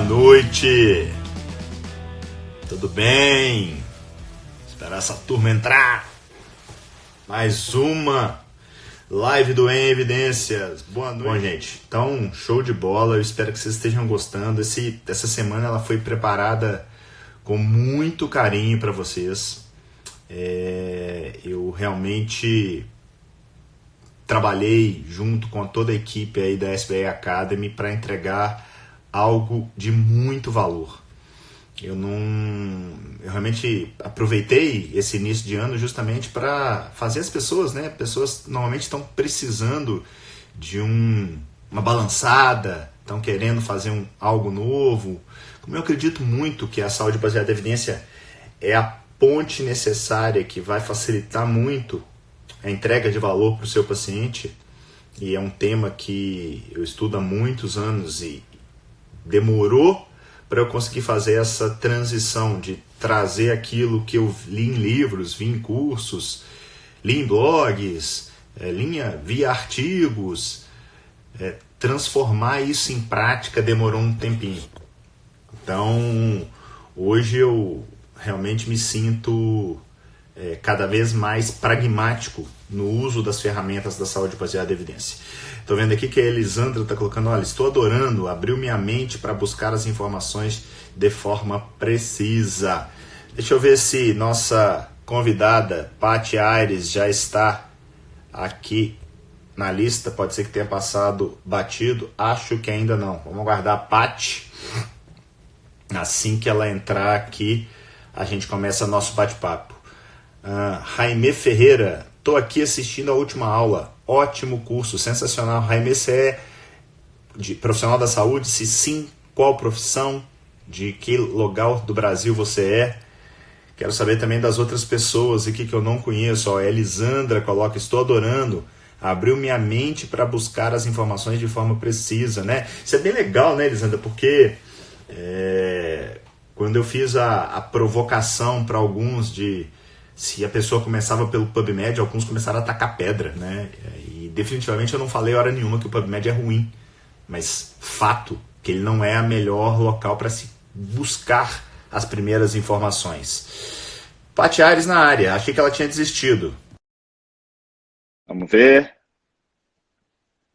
noite. Tudo bem? Esperar essa turma entrar. Mais uma live do Em Evidências. Boa noite. Bom, gente, então, show de bola. Eu espero que vocês estejam gostando. Essa semana ela foi preparada com muito carinho para vocês. Eu realmente trabalhei junto com toda a equipe aí da SBA Academy para entregar algo de muito valor. Eu realmente aproveitei esse início de ano justamente para fazer as pessoas, né? Pessoas normalmente estão precisando de uma balançada, estão querendo fazer algo novo. Como eu acredito muito que a saúde baseada em evidência é a ponte necessária que vai facilitar muito a entrega de valor para o seu paciente, e é um tema que eu estudo há muitos anos e demorou para eu conseguir fazer essa transição de trazer aquilo que eu li em livros, vi em cursos, li em blogs, via artigos, transformar isso em prática demorou um tempinho. Então, hoje eu realmente me sinto cada vez mais pragmático no uso das ferramentas da saúde baseada em evidência. Estou vendo aqui que a Elisandra está colocando, olha, estou adorando, abriu minha mente para buscar as informações de forma precisa. Deixa eu ver se nossa convidada, Paty Aires, já está aqui na lista. Pode ser que tenha passado batido, acho que ainda não. Vamos aguardar a Paty. Assim que ela entrar aqui, a gente começa nosso bate-papo. Jaime Ferreira, estou aqui assistindo a última aula, ótimo curso, sensacional. Jaime, você é profissional da saúde? Se sim, qual profissão? De que lugar do Brasil você é? Quero saber também das outras pessoas aqui que eu não conheço. A Elisandra coloca, estou adorando, abriu minha mente para buscar as informações de forma precisa, né? Isso é bem legal, né, Elisandra? Porque quando eu fiz a provocação para alguns de se a pessoa começava pelo PubMed, alguns começaram a atacar pedra, né? E definitivamente eu não falei hora nenhuma que o PubMed é ruim, mas fato que ele não é a melhor local para se buscar as primeiras informações. Paty Aires na área, achei que ela tinha desistido. Vamos ver.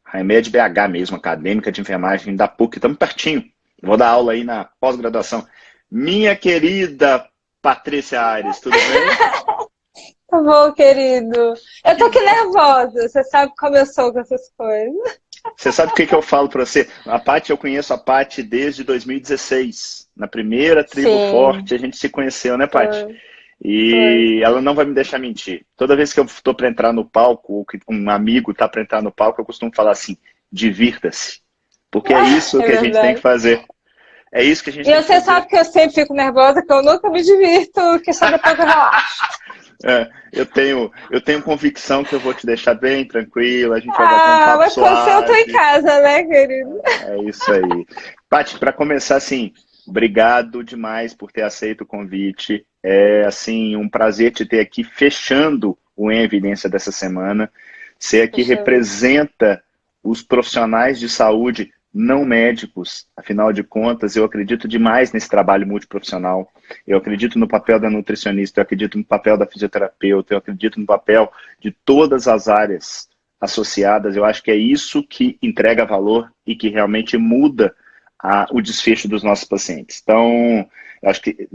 Jaime é de BH mesmo, acadêmica de enfermagem da PUC, estamos pertinho. Vou dar aula aí na pós-graduação. Minha querida Patrícia Aires, tudo bem? Tá bom, querido. Eu tô aqui nervosa, você sabe como eu sou com essas coisas. Você sabe o que eu falo para você? Eu conheço a Paty desde 2016. Na primeira Tribo Sim. Forte, a gente se conheceu, né, Paty? E ela não vai me deixar mentir. Toda vez que eu estou para entrar no palco, ou que um amigo está para entrar no palco, eu costumo falar assim, divirta-se. Porque é isso que a gente tem que fazer. É isso que a gente tem que fazer. E você sabe que eu sempre fico nervosa, que eu nunca me divirto, que só depois eu relaxo. Eu tenho convicção que eu vou te deixar bem tranquila, a gente vai bater um papo mas suave. eu tô em casa, né, querido? É isso aí. Paty, para começar, assim, obrigado demais por ter aceito o convite. É, assim, um prazer te ter aqui fechando o Em Evidência dessa semana. Você aqui representa os profissionais de saúde não médicos, afinal de contas, eu acredito demais nesse trabalho multiprofissional, eu acredito no papel da nutricionista, eu acredito no papel da fisioterapeuta, eu acredito no papel de todas as áreas associadas, eu acho que é isso que entrega valor e que realmente muda o desfecho dos nossos pacientes. Então, eu acho que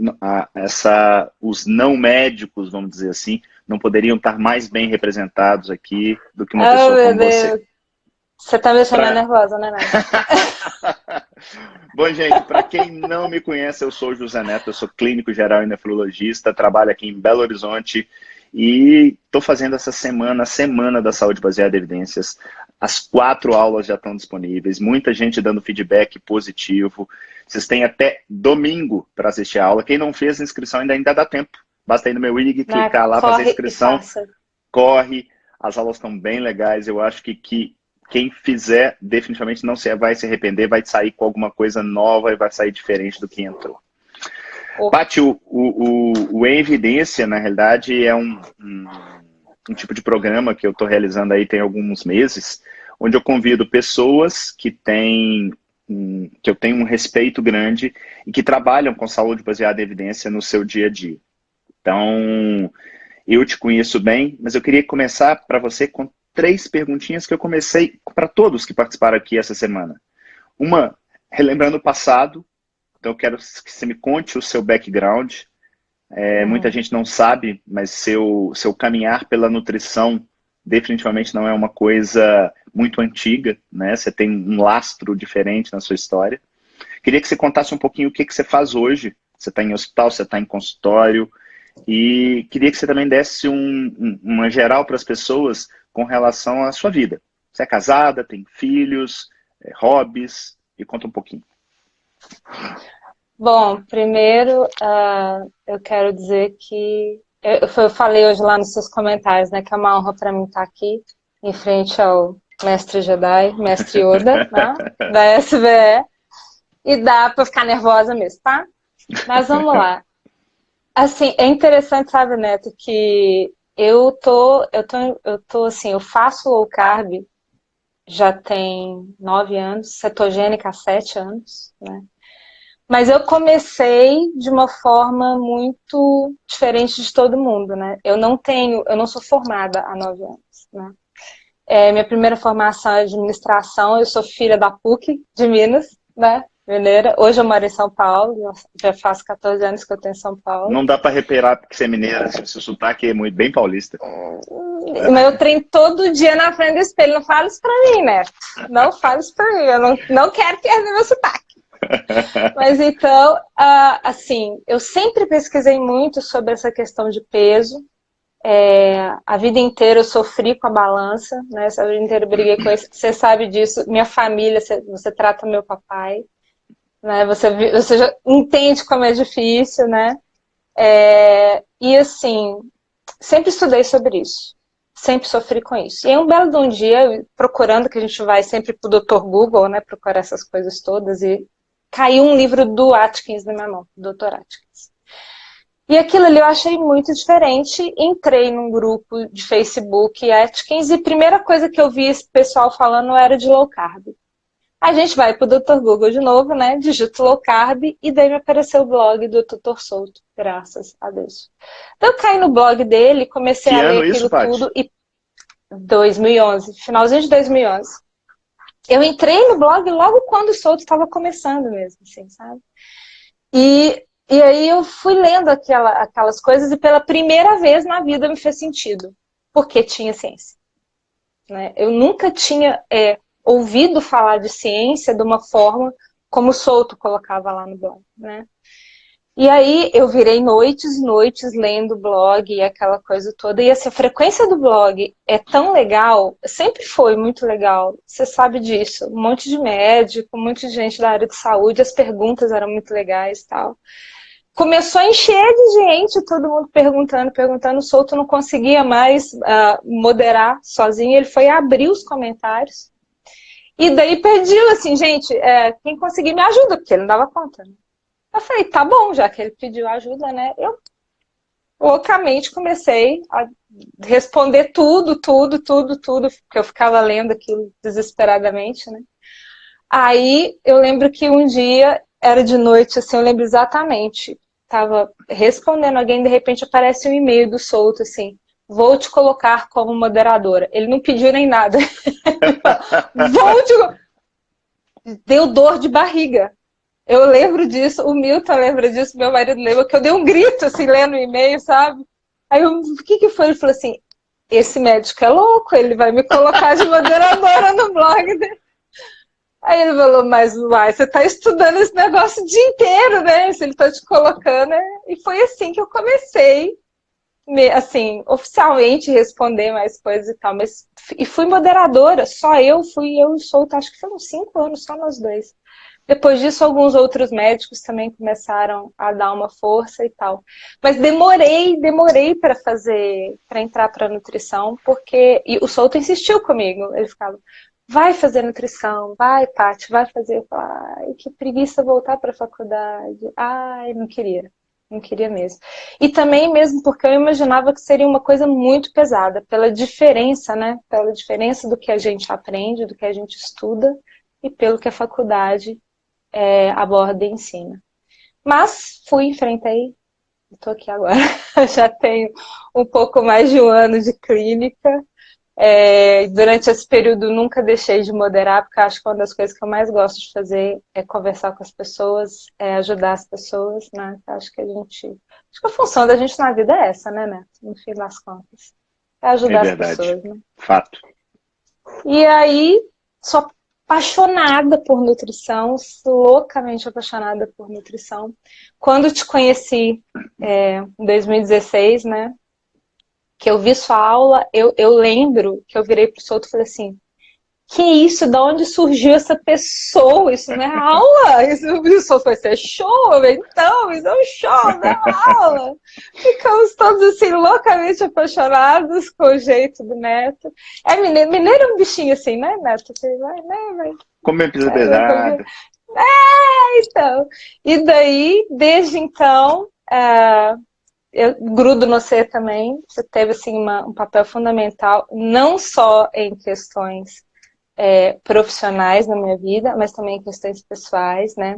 os não médicos, vamos dizer assim, não poderiam estar mais bem representados aqui do que uma pessoa como você. Você tá me deixando nervosa, né, Bom, gente, para quem não me conhece, eu sou o José Neto, eu sou clínico geral e nefrologista, trabalho aqui em Belo Horizonte e estou fazendo essa semana, a Semana da Saúde Baseada em Evidências. As 4 aulas já estão disponíveis, muita gente dando feedback positivo. Vocês têm até domingo para assistir a aula. Quem não fez a inscrição ainda dá tempo. Basta ir no meu IG, clicar lá, fazer a inscrição. Corre, as aulas estão bem legais, eu acho que quem fizer, definitivamente não vai se arrepender, vai sair com alguma coisa nova e vai sair diferente do que entrou. Paty, o Em Evidência, na realidade, é um tipo de programa que eu estou realizando aí tem alguns meses, onde eu convido pessoas que têm que eu tenho um respeito grande e que trabalham com saúde baseada em evidência no seu dia a dia. Então, eu te conheço bem, mas eu queria começar para você com 3 perguntinhas que eu comecei para todos que participaram aqui essa semana. Uma, relembrando o passado, então eu quero que você me conte o seu background. Muita gente não sabe, mas seu caminhar pela nutrição definitivamente não é uma coisa muito antiga, né? Você tem um lastro diferente na sua história. Queria que você contasse um pouquinho o que você faz hoje. Você está em hospital, você está em consultório, e queria que você também desse uma geral para as pessoas com relação à sua vida. Você é casada, tem filhos, hobbies, e conta um pouquinho. Bom, primeiro, eu quero dizer que eu falei hoje lá nos seus comentários, né, que é uma honra para mim estar aqui em frente ao mestre Jedi, mestre Yoda, né, da SBE, e dá para ficar nervosa mesmo, tá? Mas vamos lá. Assim, é interessante, sabe, Neto, que eu assim, eu faço low carb já tem 9 anos, cetogênica há 7 anos, né? Mas eu comecei de uma forma muito diferente de todo mundo, né? Eu não sou formada há 9 anos, né? Minha primeira formação é administração, eu sou filha da PUC de Minas, né? Mineira. Hoje eu moro em São Paulo, já faço 14 anos que eu estou em São Paulo. Não dá para reparar porque você é mineira, seu sotaque é muito bem paulista. Mas eu treino todo dia na frente do espelho, não fala isso pra mim, né? Não fala isso pra mim, eu não quero perder meu sotaque. Mas então, assim, eu sempre pesquisei muito sobre essa questão de peso. A vida inteira eu sofri com a balança, né? A vida inteira eu briguei com isso. Você sabe disso. Minha família, você trata meu papai, né? Você já entende como é difícil, né? E assim, sempre estudei sobre isso. Sempre sofri com isso. E aí um belo de um dia, procurando, que a gente vai sempre pro Dr. Google, né? Procurar essas coisas todas, e caiu um livro do Atkins na minha mão, do Dr. Atkins. E aquilo ali eu achei muito diferente. Entrei num grupo de Facebook Atkins e a primeira coisa que eu vi esse pessoal falando era de low carb. A gente vai pro Dr. Google de novo, né? Digito low carb e daí me apareceu o blog do Dr. Souto, graças a Deus. Então eu caí no blog dele, comecei a ler aquilo tudo e 2011, finalzinho de 2011. Eu entrei no blog logo quando o Souto estava começando mesmo, assim, sabe? E aí eu fui lendo aquelas coisas e pela primeira vez na vida me fez sentido, porque tinha ciência, né? Eu nunca tinha ouvido falar de ciência de uma forma como o Souto colocava lá no blog, né? E aí eu virei noites e noites lendo o blog e aquela coisa toda. E assim, a frequência do blog é tão legal, sempre foi muito legal, você sabe disso. Um monte de médico, um monte de gente da área de saúde, as perguntas eram muito legais e tal. Começou a encher de gente, todo mundo perguntando. O Souto não conseguia mais moderar sozinho, ele foi abrir os comentários. E daí pediu assim, gente, quem conseguir me ajuda, porque ele não dava conta, né? Eu falei, tá bom, já que ele pediu ajuda, né? Eu loucamente comecei a responder tudo, porque eu ficava lendo aquilo desesperadamente, né? Aí eu lembro que um dia, era de noite, assim, eu lembro exatamente, tava respondendo alguém, de repente aparece um e-mail do Souto, assim, vou te colocar como moderadora. Ele não pediu nem nada. Deu dor de barriga. Eu lembro disso, o Milton lembra disso, meu marido lembra, que eu dei um grito, assim, lendo o e-mail, sabe? Aí o que foi? Ele falou assim, esse médico é louco, ele vai me colocar de moderadora no blog dele. Aí ele falou, mas uai, você tá estudando esse negócio o dia inteiro, né? Se ele tá te colocando, né? E foi assim que eu comecei, assim, oficialmente responder mais coisas e tal, e fui moderadora, só eu e Souto, acho que foram 5 anos, só nós dois. Depois disso, alguns outros médicos também começaram a dar uma força e tal. Mas demorei para entrar para nutrição, porque e o Souto insistiu comigo. Ele ficava, vai fazer nutrição, vai, Paty, vai fazer. Eu falava, ai, que preguiça voltar para a faculdade. Ai, não queria mesmo. E também mesmo porque eu imaginava que seria uma coisa muito pesada, pela diferença, né? Pela diferença do que a gente aprende, do que a gente estuda, e pelo que a faculdade aborda e ensina. Mas enfrentei, estou aqui agora. Já tenho um pouco mais de um ano de clínica. Durante esse período nunca deixei de moderar, porque acho que uma das coisas que eu mais gosto de fazer é conversar com as pessoas, ajudar as pessoas, né? Acho que a função da gente na vida é essa, né, Neto? No fim das contas. É ajudar as pessoas, né? Fato. E aí, sou apaixonada por nutrição, loucamente apaixonada por nutrição. Quando te conheci, em 2016, né? Que eu vi sua aula, eu lembro que eu virei pro Souto e falei assim, que isso? De onde surgiu essa pessoa? Isso não é aula? Isso só foi ser show? Então, isso é um show, não é aula. Ficamos todos assim, loucamente apaixonados com o jeito do Neto. Mineiro é um bichinho assim, né, Neto? Você vai, né? Como é pesado. Então. E daí, desde então, eu grudo no você também. Você teve assim, um papel fundamental, não só em questões profissionais na minha vida, mas também em questões pessoais, né?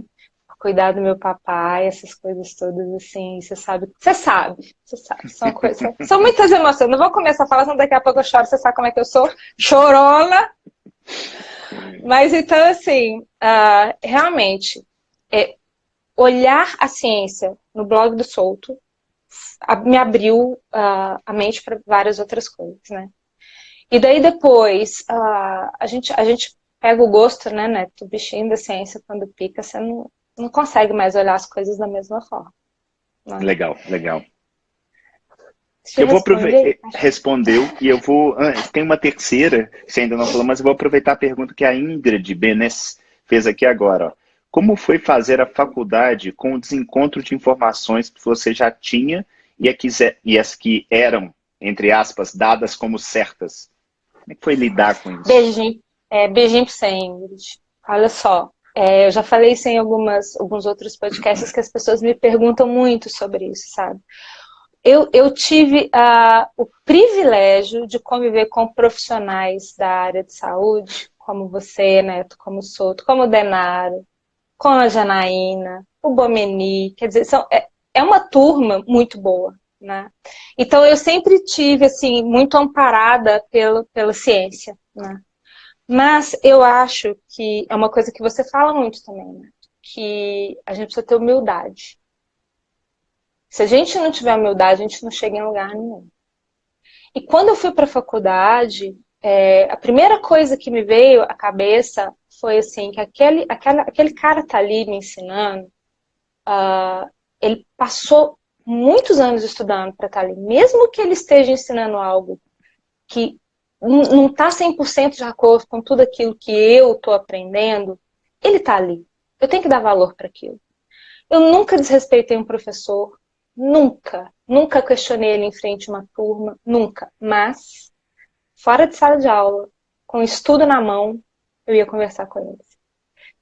Cuidar do meu papai, essas coisas todas, assim, você sabe. São coisas. São muitas emoções. Não vou começar a falar, senão daqui a pouco eu choro, você sabe como é que eu sou. Chorona! Mas então, assim, realmente, olhar a ciência no blog do Souto me abriu a mente para várias outras coisas, né? E daí depois, a gente pega o gosto, né, Neto? O bichinho da ciência, quando pica, você não consegue mais olhar as coisas da mesma forma. Não. Legal. Eu vou aproveitar. Respondeu, e eu vou. Tem uma terceira, que você ainda não falou, mas eu vou aproveitar a pergunta que a Ingrid Benes fez aqui agora. Ó. Como foi fazer a faculdade com o desencontro de informações que você já tinha e as que eram, entre aspas, dadas como certas? Como é que foi lidar com isso? Beijinho pra você, Ingrid. Olha só, eu já falei isso em alguns outros podcasts que as pessoas me perguntam muito sobre isso, sabe? Eu tive o privilégio de conviver com profissionais da área de saúde, como você, Neto, como o Souto, como o Denaro, como a Janaína, o Bomeni, quer dizer, é uma turma muito boa, né? Então eu sempre tive assim muito amparada pela ciência, né? Mas eu acho que é uma coisa que você fala muito também, né? Que a gente precisa ter humildade. Se a gente não tiver humildade, a gente não chega em lugar nenhum. E quando eu fui para a faculdade, a primeira coisa que me veio à cabeça foi assim, que aquele cara tá ali me ensinando, ele passou muitos anos estudando para estar ali. Mesmo que ele esteja ensinando algo que não está 100% de acordo com tudo aquilo que eu estou aprendendo, ele está ali. Eu tenho que dar valor para aquilo. Eu nunca desrespeitei um professor, nunca questionei ele em frente a uma turma, nunca. Mas, fora de sala de aula, com estudo na mão, eu ia conversar com eles.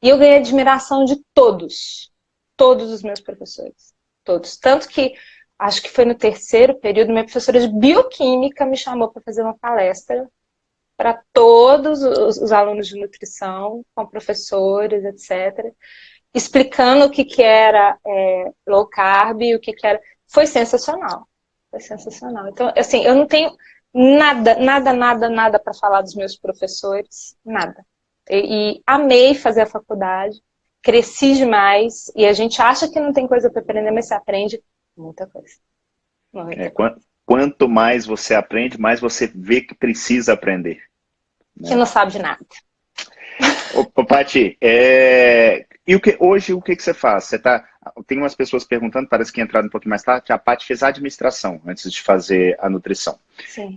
E eu ganhei admiração de todos os meus professores. Todos. Tanto que, acho que foi no terceiro período, minha professora de bioquímica me chamou para fazer uma palestra para todos os alunos de nutrição, com professores, etc., explicando o que era low carb e o que era... Foi sensacional. Foi sensacional. Então, assim, eu não tenho nada para falar dos meus professores, nada. E amei fazer a faculdade, cresci demais, e a gente acha que não tem coisa para aprender, mas você aprende muita coisa. Quanto mais você aprende, mais você vê que precisa aprender. Né? Que não sabe de nada. Ô, Paty, hoje o que você faz? Tem umas pessoas perguntando, parece que entraram um pouquinho mais tarde, a Paty fez a administração antes de fazer a nutrição. Sim.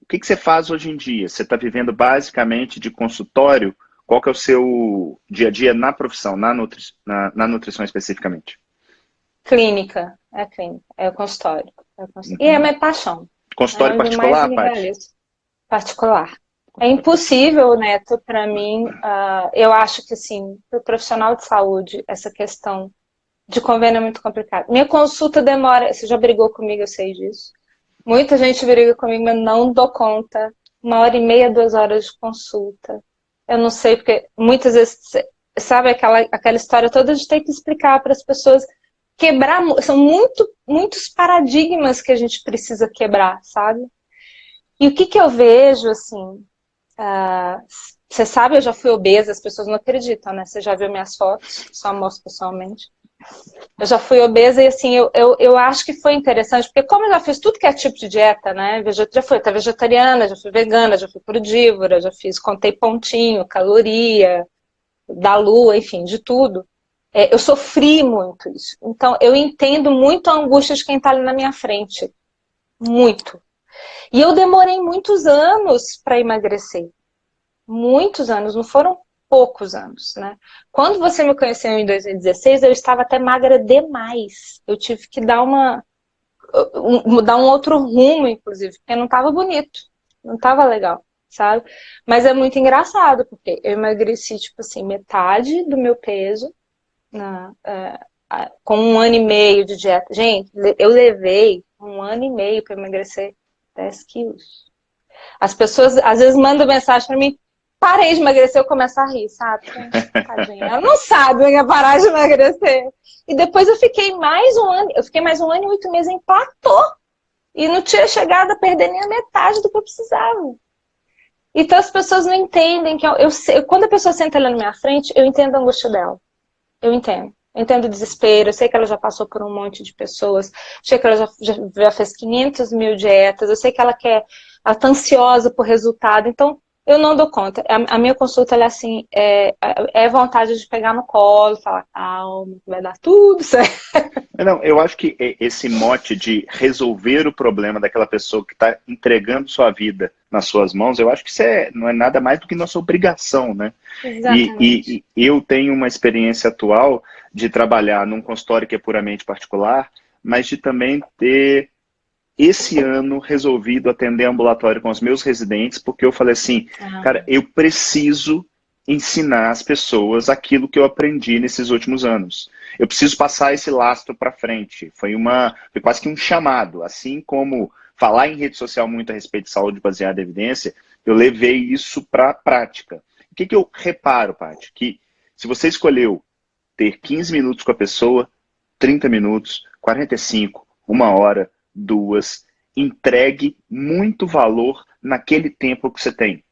O que você faz hoje em dia? Você está vivendo basicamente de consultório? Qual que é o seu dia a dia na profissão, na nutrição especificamente? Clínica, é o consultório. Uhum. E é a minha paixão. Consultório particular, Paty? Particular. É impossível, Neto, para mim, eu acho que, assim, para o profissional de saúde, essa questão de convênio é muito complicada. Minha consulta demora, você já brigou comigo, eu sei disso. Muita gente briga comigo, mas não dou conta. 1h30, 2 horas de consulta. Eu não sei, porque muitas vezes, sabe, aquela história toda de ter que explicar para as pessoas, quebrar, são muitos paradigmas que a gente precisa quebrar, sabe? E o que eu vejo, assim, você sabe, eu já fui obesa, as pessoas não acreditam, né? Você já viu minhas fotos, só mostro pessoalmente. Eu já fui obesa e, assim, eu acho que foi interessante, porque como eu já fiz tudo que é tipo de dieta, né? Já fui até vegetariana, já fui vegana, já fui crudívora, contei pontinho, caloria, da lua, enfim, de tudo. Eu sofri muito isso. Então, eu entendo muito a angústia de quem está ali na minha frente. Muito. E eu demorei muitos anos para emagrecer. Muitos anos, não foram poucos anos, né? Quando você me conheceu em 2016, eu estava até magra demais. Eu tive que dar um outro rumo, inclusive, porque não estava bonito, não estava legal, sabe? Mas é muito engraçado, porque eu emagreci, tipo assim, metade do meu peso, com 1 ano e meio de dieta. Gente, eu levei 1 ano e meio para emagrecer 10 quilos. As pessoas às vezes mandam mensagem para mim, parei de emagrecer, eu começo a rir, sabe? Tadinha, ela não sabe parar de emagrecer. E depois eu fiquei mais 1 ano e 8 meses em platô. E não tinha chegado a perder nem a metade do que eu precisava. Então as pessoas não entendem que quando a pessoa senta ali na minha frente, eu entendo a angústia dela. Eu entendo. Eu entendo o desespero, eu sei que ela já passou por um monte de pessoas, sei que ela já fez 500 mil dietas, eu sei que ela tá ansiosa por resultado, então eu não dou conta. A minha consulta, ela é assim, vontade de pegar no colo, falar, calma, vai dar tudo certo. Não, eu acho que esse mote de resolver o problema daquela pessoa que está entregando sua vida nas suas mãos, eu acho que isso não é nada mais do que nossa obrigação, né? Exatamente. E eu tenho uma experiência atual de trabalhar num consultório que é puramente particular, mas de também ter, esse ano, resolvido atender ambulatório com os meus residentes, porque eu falei assim, cara, eu preciso ensinar as pessoas aquilo que eu aprendi nesses últimos anos. Eu preciso passar esse lastro para frente. Foi quase que um chamado. Assim como falar em rede social muito a respeito de saúde baseada em evidência, eu levei isso para a prática. O que eu reparo, Paty? Que se você escolheu ter 15 minutos com a pessoa, 30 minutos, 45, 1 hora, 2, entregue muito valor naquele tempo que você tem.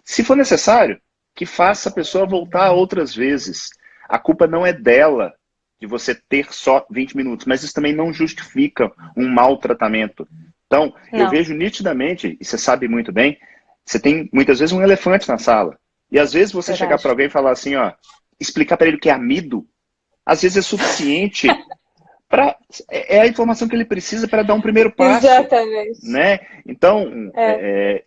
Se for necessário, que faça a pessoa voltar outras vezes. A culpa não é dela de você ter só 20 minutos, mas isso também não justifica um mau tratamento. Então, eu vejo nitidamente, e você sabe muito bem, você tem muitas vezes um elefante na sala. E às vezes você chegar para alguém e falar assim, ó, explicar para ele o que é amido, às vezes é suficiente é a informação que ele precisa para dar um primeiro passo. Exatamente. Né? Então,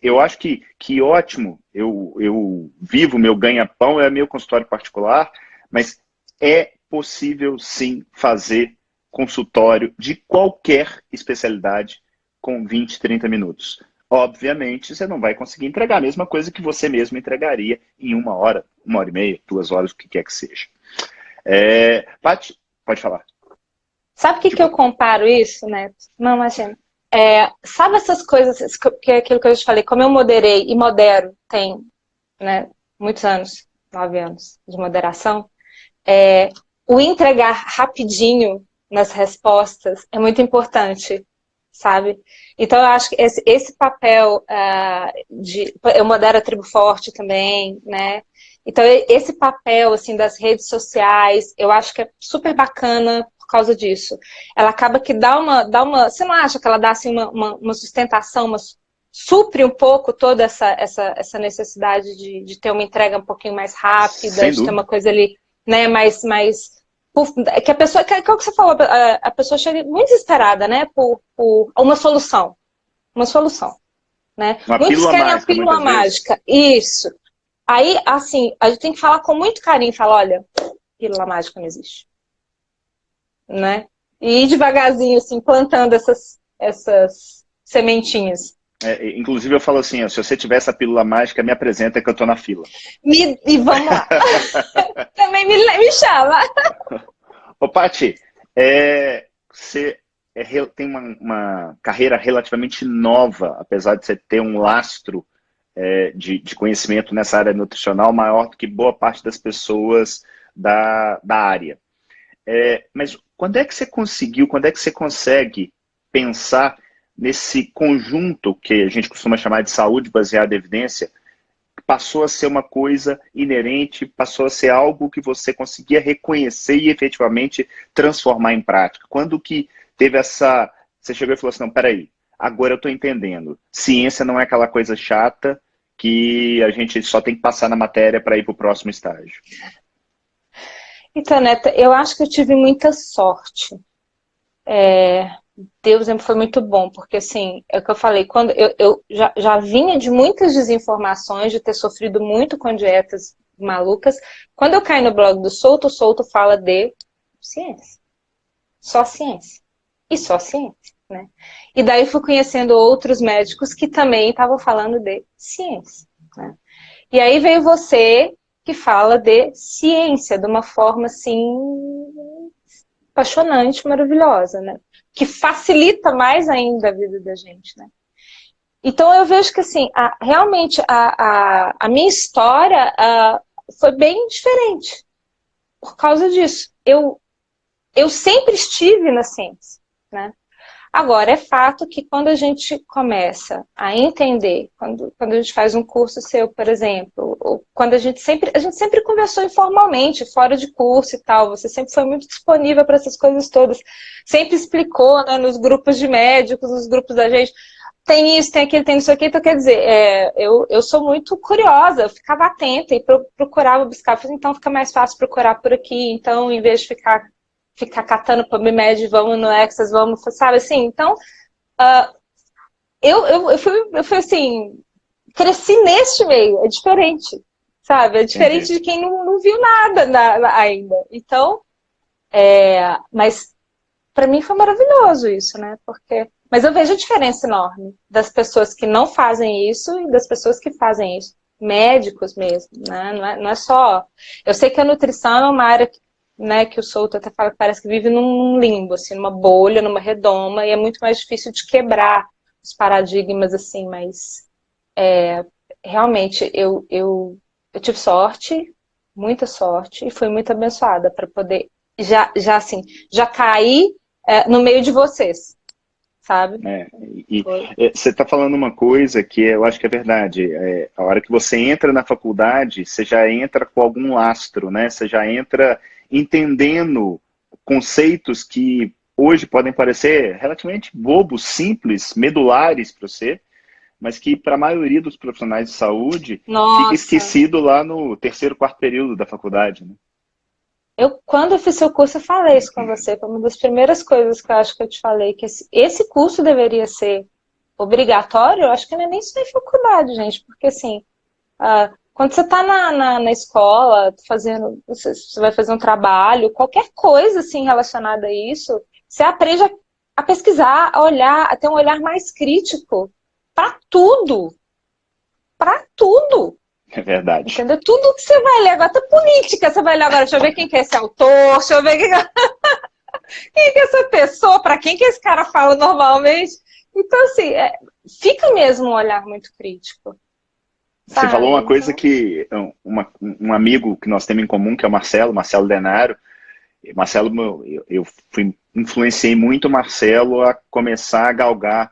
eu acho que ótimo, eu vivo, meu ganha-pão é meu consultório particular, mas é possível sim fazer consultório de qualquer especialidade com 20, 30 minutos. Obviamente, você não vai conseguir entregar a mesma coisa que você mesmo entregaria em 1 hora, 1 hora e meia, 2 horas, o que quer que seja. Paty, pode falar. Sabe o que eu comparo isso, Neto? Não, imagina. Sabe essas coisas, que é aquilo que eu te falei, como eu moderei e modero, tem, né, muitos anos, 9 anos de moderação, o entregar rapidinho nas respostas é muito importante, sabe? Então eu acho que esse papel eu modero a Tribo Forte também, né? Então esse papel assim das redes sociais, eu acho que é super bacana por causa disso. Ela acaba que dá uma você não acha que ela dá assim uma sustentação, supre um pouco toda essa necessidade de ter uma entrega um pouquinho mais rápida, de ter uma coisa ali, né, mais que a pessoa, que é o que você falou, a pessoa chega muito desesperada, né, por uma solução, né? Muitos querem a pílula mágica, isso. Aí, assim, a gente tem que falar com muito carinho, falar, olha, pílula mágica não existe, né? E ir devagarzinho, assim, plantando essas sementinhas. Inclusive eu falo assim, ó, se você tiver essa pílula mágica, me apresenta que eu tô na fila. E vamos lá. Também me chama. Ô, Paty, você tem uma carreira relativamente nova, apesar de você ter um lastro de conhecimento nessa área nutricional maior do que boa parte das pessoas da área. Mas quando é que você consegue pensar nesse conjunto que a gente costuma chamar de saúde baseada em evidência, passou a ser uma coisa inerente, passou a ser algo que você conseguia reconhecer e efetivamente transformar em prática? Quando que teve essa... Você chegou e falou assim, não, peraí, agora eu estou entendendo. Ciência não é aquela coisa chata que a gente só tem que passar na matéria para ir para o próximo estágio. Então, Neto, eu acho que eu tive muita sorte. Deus sempre foi muito bom, porque assim, é o que eu falei, quando eu já vinha de muitas desinformações, de ter sofrido muito com dietas malucas. Quando eu caí no blog do Souto, o Souto fala de ciência. Só ciência. E só ciência, né? E daí fui conhecendo outros médicos que também estavam falando de ciência, né? E aí veio você que fala de ciência de uma forma assim apaixonante, maravilhosa, né? Que facilita mais ainda a vida da gente, né? Então eu vejo que assim, realmente a minha história foi bem diferente por causa disso. Eu sempre estive na ciência, né? Agora, é fato que quando a gente começa a entender, quando a gente faz um curso seu, por exemplo, ou quando a gente sempre conversou informalmente, fora de curso e tal, você sempre foi muito disponível para essas coisas todas, sempre explicou, né, nos grupos de médicos, nos grupos da gente, tem isso, tem aquilo, tem isso aqui, então quer dizer, eu sou muito curiosa, eu ficava atenta e procurava buscar, então fica mais fácil procurar por aqui, então em vez de ficar catando PubMed, vamos no Access, vamos, sabe assim? Então, eu fui assim, cresci neste meio, é diferente, sabe? É diferente de quem não viu nada ainda. Então, mas para mim foi maravilhoso isso, né? Mas eu vejo a diferença enorme das pessoas que não fazem isso e das pessoas que fazem isso. Médicos mesmo, né? Não é só... Eu sei que a nutrição é uma área né, que o Souto até fala que parece que vive num limbo, assim, numa bolha, numa redoma, e é muito mais difícil de quebrar os paradigmas, assim, mas realmente eu tive sorte, muita sorte, e fui muito abençoada para poder já cair no meio de vocês, sabe? Você está falando uma coisa que eu acho que é verdade. A hora que você entra na faculdade, você já entra com algum lastro, né? Você já entra entendendo conceitos que hoje podem parecer relativamente bobos, simples, medulares para você, mas que para a maioria dos profissionais de saúde fica esquecido lá no terceiro, quarto período da faculdade, né? Quando eu fiz seu curso, eu falei isso com você. Foi uma das primeiras coisas que eu acho que eu te falei, que esse curso deveria ser obrigatório. Eu acho que não é nem isso em faculdade, gente, porque assim, quando você está na escola, você vai fazer um trabalho, qualquer coisa assim relacionada a isso, você aprende a pesquisar, a olhar, a ter um olhar mais crítico para tudo. Para tudo. É verdade. Entendeu? Tudo que você vai ler agora, até política, você vai ler agora, deixa eu ver quem que é esse autor, deixa eu ver quem que é essa pessoa, para quem que esse cara fala normalmente. Então, assim, fica mesmo um olhar muito crítico. Você falou uma coisa que um amigo que nós temos em comum, que é o Marcelo Denaro. Marcelo, eu influenciei muito o Marcelo a começar a galgar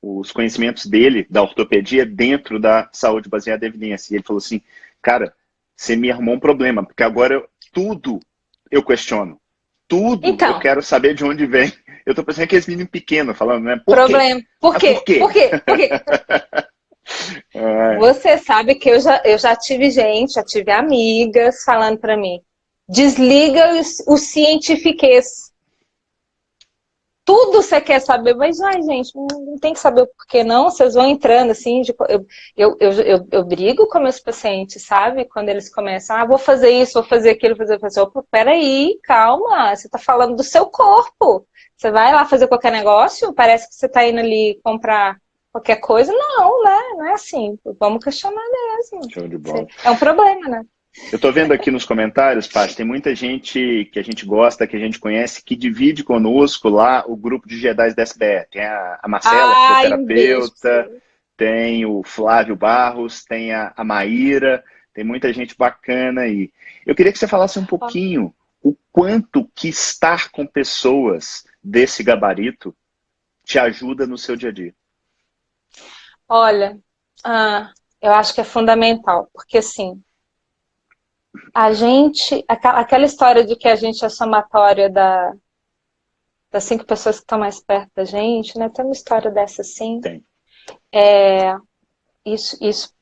os conhecimentos dele, da ortopedia, dentro da saúde baseada em evidência. E ele falou assim, cara, você me arrumou um problema, porque agora tudo eu questiono. Tudo eu quero saber de onde vem. Eu tô pensando que esse menino pequeno falando, né? Problema. Por quê? Por quê? Por quê? Você sabe que eu já tive amigas falando pra mim, desliga o cientifiquez. Tudo você quer saber, mas, gente, não tem que saber o porquê, não. Vocês vão entrando, assim, eu brigo com meus pacientes, sabe? Quando eles começam, vou fazer isso, vou fazer aquilo, opa, peraí, calma, você tá falando do seu corpo. Você vai lá fazer qualquer negócio, parece que você tá indo ali comprar qualquer coisa. Não, né? Não é assim. Vamos questionar mesmo. Show de bola. É um problema, né? Eu tô vendo aqui nos comentários, Paty, tem muita gente que a gente gosta, que a gente conhece, que divide conosco lá o grupo de Jedi da SBR. Tem a Marcela, que é terapeuta, tem o Flávio Barros, tem a Maíra, tem muita gente bacana aí. Eu queria que você falasse um pouquinho o quanto que estar com pessoas desse gabarito te ajuda no seu dia a dia. Olha, eu acho que é fundamental, porque assim, aquela história de que a gente é somatória das 5 pessoas que estão mais perto da gente, né? Tem uma história dessa assim. Tem. Isso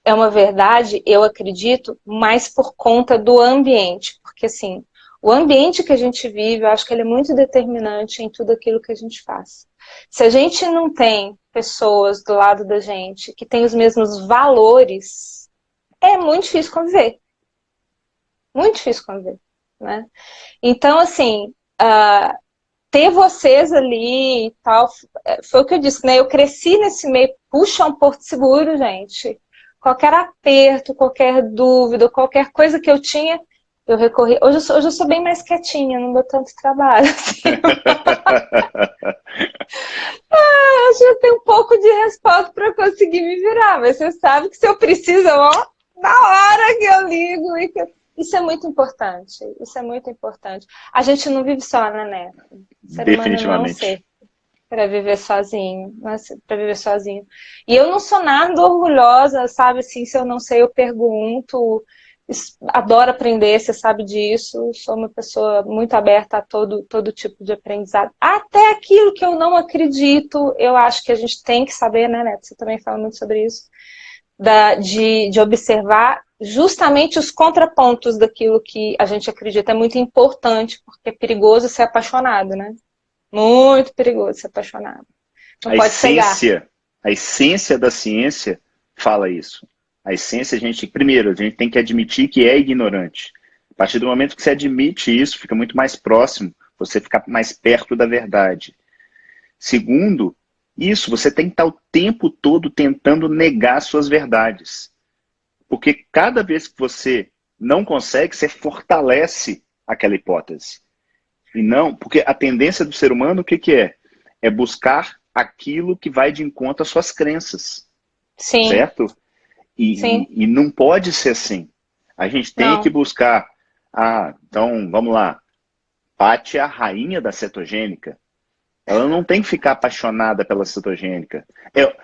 é uma verdade, eu acredito, mais por conta do ambiente, porque assim, o ambiente que a gente vive, eu acho que ele é muito determinante em tudo aquilo que a gente faz. Se a gente não tem pessoas do lado da gente que têm os mesmos valores, é muito difícil conviver. Muito difícil conviver, né? Então, assim, ter vocês ali e tal, foi o que eu disse, né? Eu cresci nesse meio, puxa, um porto seguro, gente. Qualquer aperto, qualquer dúvida, qualquer coisa que eu tinha, eu recorri. Hoje eu sou bem mais quietinha, não dou tanto trabalho. Assim. Acho que eu tenho um pouco de resposta para conseguir me virar, mas você sabe que se eu preciso, ó, na hora que eu ligo. Isso é muito importante. Isso é muito importante. A gente não vive só, né, Neto? O ser humano não é um ser para viver sozinho, para viver sozinho. E eu não sou nada orgulhosa, sabe? Assim, se eu não sei, eu pergunto. Adoro aprender, você sabe disso. Sou uma pessoa muito aberta a todo tipo de aprendizado. Até aquilo que eu não acredito, eu acho que a gente tem que saber, né, Neto? Você também fala muito sobre isso. De observar justamente os contrapontos daquilo que a gente acredita. É muito importante, porque é perigoso ser apaixonado, né? Muito perigoso ser apaixonado. Não pode cegar. A essência da ciência fala isso. A essência, primeiro, a gente tem que admitir que é ignorante. A partir do momento que você admite isso, fica muito mais próximo, você fica mais perto da verdade. Segundo, você tem que estar o tempo todo tentando negar suas verdades. Porque cada vez que você não consegue, você fortalece aquela hipótese. E não, porque a tendência do ser humano, o que é? É buscar aquilo que vai de encontro às suas crenças. Sim. Certo? E não pode ser assim. A gente tem que buscar. Então, vamos lá. Paty é a rainha da cetogênica. Ela não tem que ficar apaixonada pela cetogênica.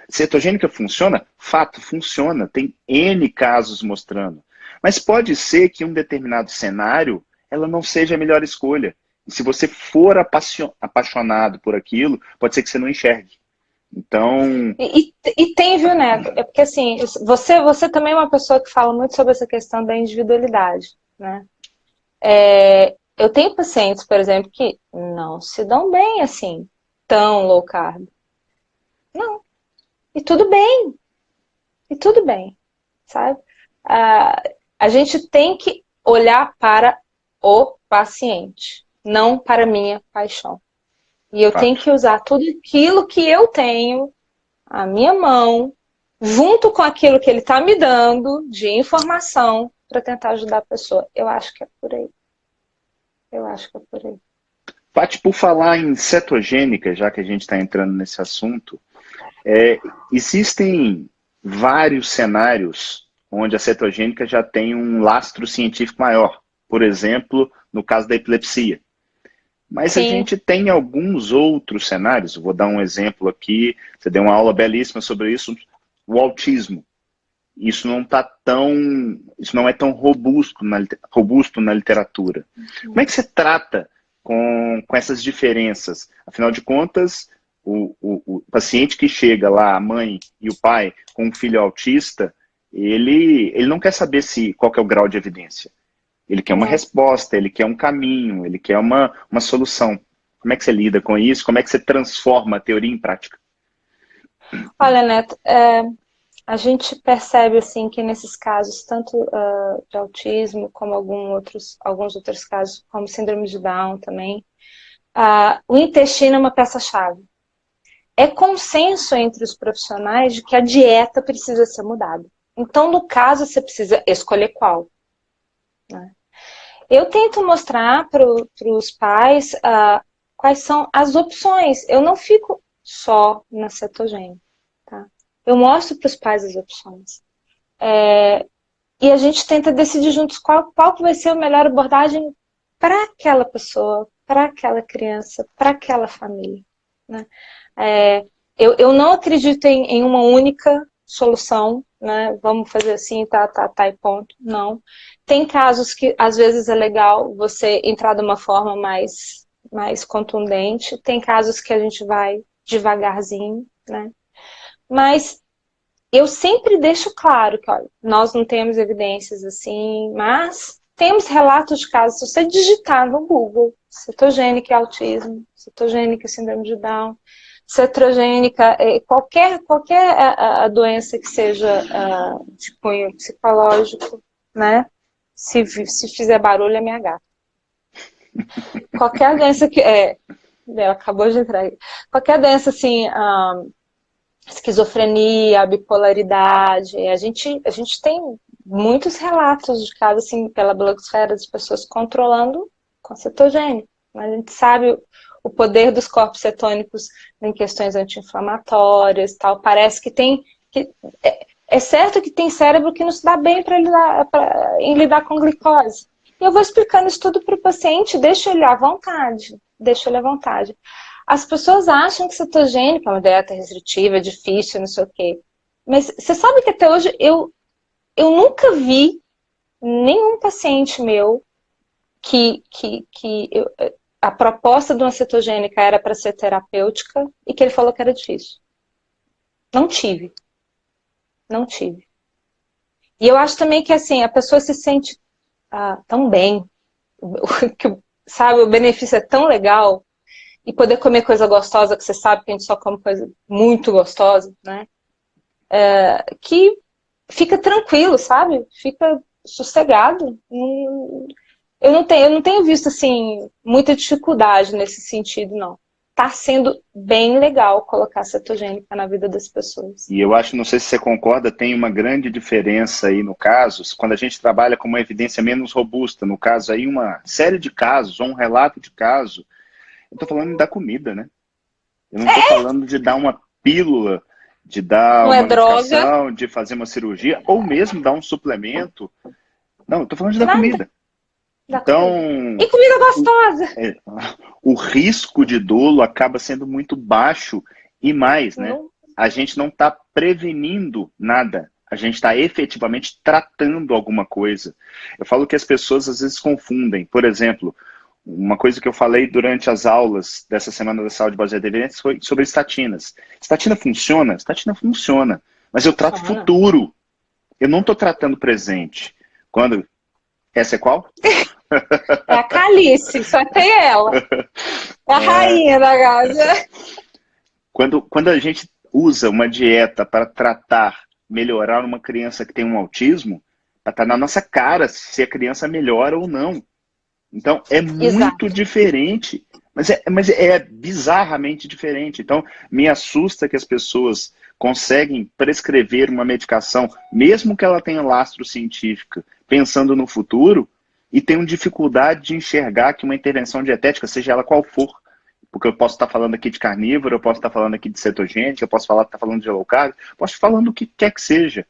Cetogênica funciona? Fato, funciona. Tem N casos mostrando. Mas pode ser que em um determinado cenário ela não seja a melhor escolha. E se você for apaixonado por aquilo, pode ser que você não enxergue. Então... E tem, viu, Neto? É porque assim, você também é uma pessoa que fala muito sobre essa questão da individualidade, né? Eu tenho pacientes, por exemplo, que não se dão bem assim, tão low carb. Não. E tudo bem. E tudo bem, sabe? A gente tem que olhar para o paciente, não para a minha paixão. E eu tenho que usar tudo aquilo que eu tenho, a minha mão, junto com aquilo que ele está me dando de informação para tentar ajudar a pessoa. Eu acho que é por aí. Paty, por falar em cetogênica, já que a gente está entrando nesse assunto, existem vários cenários onde a cetogênica já tem um lastro científico maior. Por exemplo, no caso da epilepsia. Mas Sim. A gente tem alguns outros cenários, vou dar um exemplo aqui, você deu uma aula belíssima sobre isso, o autismo. Isso não é tão robusto na literatura. Como é que você trata com essas diferenças? Afinal de contas, o paciente que chega lá, a mãe e o pai, com um filho autista, ele não quer saber qual que é o grau de evidência. Ele quer uma resposta, ele quer um caminho, ele quer uma solução. Como é que você lida com isso? Como é que você transforma a teoria em prática? Olha, Neto, a gente percebe assim, que nesses casos, tanto de autismo, como alguns outros casos, como síndrome de Down também, o intestino é uma peça-chave. É consenso entre os profissionais de que a dieta precisa ser mudada. Então, no caso, você precisa escolher qual. Né? Eu tento mostrar para os pais quais são as opções. Eu não fico só na cetogênica. Tá? Eu mostro para os pais as opções. E a gente tenta decidir juntos qual que vai ser a melhor abordagem para aquela pessoa, para aquela criança, para aquela família, né? Eu não acredito em uma única solução, né? Vamos fazer assim, tá, e ponto. Não. Tem casos que às vezes é legal você entrar de uma forma mais contundente. Tem casos que a gente vai devagarzinho, né? Mas eu sempre deixo claro que, olha, nós não temos evidências assim, mas temos relatos de casos. Se você digitar no Google, cetogênica e autismo, cetogênica e síndrome de Down, cetogênica, qualquer a doença que seja de cunho psicológico, né? Se fizer barulho, é minha gata. Qualquer doença que... ela acabou de entrar aí. Qualquer doença, assim... esquizofrenia, bipolaridade, a gente tem muitos relatos de casos, assim, pela blogosfera, de pessoas controlando com cetogênico. Mas a gente sabe o poder dos corpos cetônicos em questões anti-inflamatórias e tal. Parece que tem... É certo que tem cérebro que não se dá bem em lidar com glicose. E eu vou explicando isso tudo para o paciente, deixa ele à vontade. As pessoas acham que cetogênica é uma dieta restritiva, difícil, não sei o quê. Mas você sabe que até hoje eu nunca vi nenhum paciente meu a proposta de uma cetogênica era para ser terapêutica e que ele falou que era difícil. Não tive. E eu acho também que assim, a pessoa se sente tão bem, sabe, o benefício é tão legal. E poder comer coisa gostosa, que você sabe que a gente só come coisa muito gostosa, né? Que fica tranquilo, sabe? Fica sossegado. Eu não tenho visto, assim, muita dificuldade nesse sentido, não. Tá sendo bem legal colocar cetogênica na vida das pessoas. E eu acho, não sei se você concorda, tem uma grande diferença aí no caso, quando a gente trabalha com uma evidência menos robusta, no caso aí uma série de casos, ou um relato de caso. Eu tô falando da comida, né? Eu não tô falando de dar uma pílula, de dar não uma medicação, droga, de fazer uma cirurgia, ou mesmo dar um suplemento. Não, eu tô falando da comida. Então, e comida gostosa. O risco de dolo acaba sendo muito baixo e mais, né? A gente não está prevenindo nada. A gente está efetivamente tratando alguma coisa. Eu falo que as pessoas às vezes confundem. Por exemplo, uma coisa que eu falei durante as aulas dessa Semana da Saúde Baseada em Evidências foi sobre estatinas. Estatina funciona? Estatina funciona. Mas eu trato futuro. Eu não estou tratando presente. Essa é qual? É a Calice, só tem ela. É a rainha da casa. Quando a gente usa uma dieta para tratar, melhorar uma criança que tem um autismo, está na nossa cara se a criança melhora ou não. Então, é muito diferente, mas é bizarramente diferente. Então, me assusta que as pessoas conseguem prescrever uma medicação, mesmo que ela tenha lastro científico, pensando no futuro, e tenham dificuldade de enxergar que uma intervenção dietética, seja ela qual for, porque eu posso estar falando aqui de carnívoro, eu posso estar falando aqui de cetogênica, eu posso estar falando de low carb, posso estar falando o que quer que seja,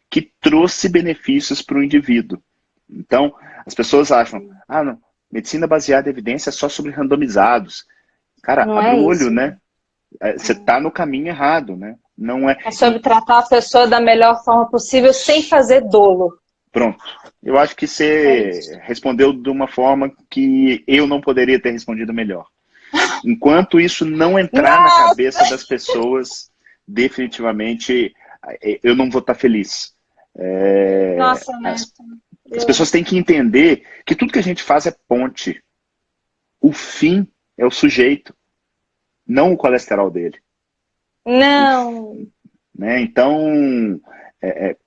que trouxe benefícios para o indivíduo. Então, as pessoas acham, não, medicina baseada em evidência é só sobre randomizados. Cara, não abre o olho, isso, né? Você está no caminho errado, né? Não é... É sobre tratar a pessoa da melhor forma possível sem fazer dolo. Pronto. Eu acho que você respondeu de uma forma que eu não poderia ter respondido melhor. Enquanto isso não entrar na cabeça das pessoas, definitivamente eu não vou estar feliz. Nossa, né? As pessoas têm que entender que tudo que a gente faz é ponte. O fim é o sujeito, não o colesterol dele. Não. Né? Então,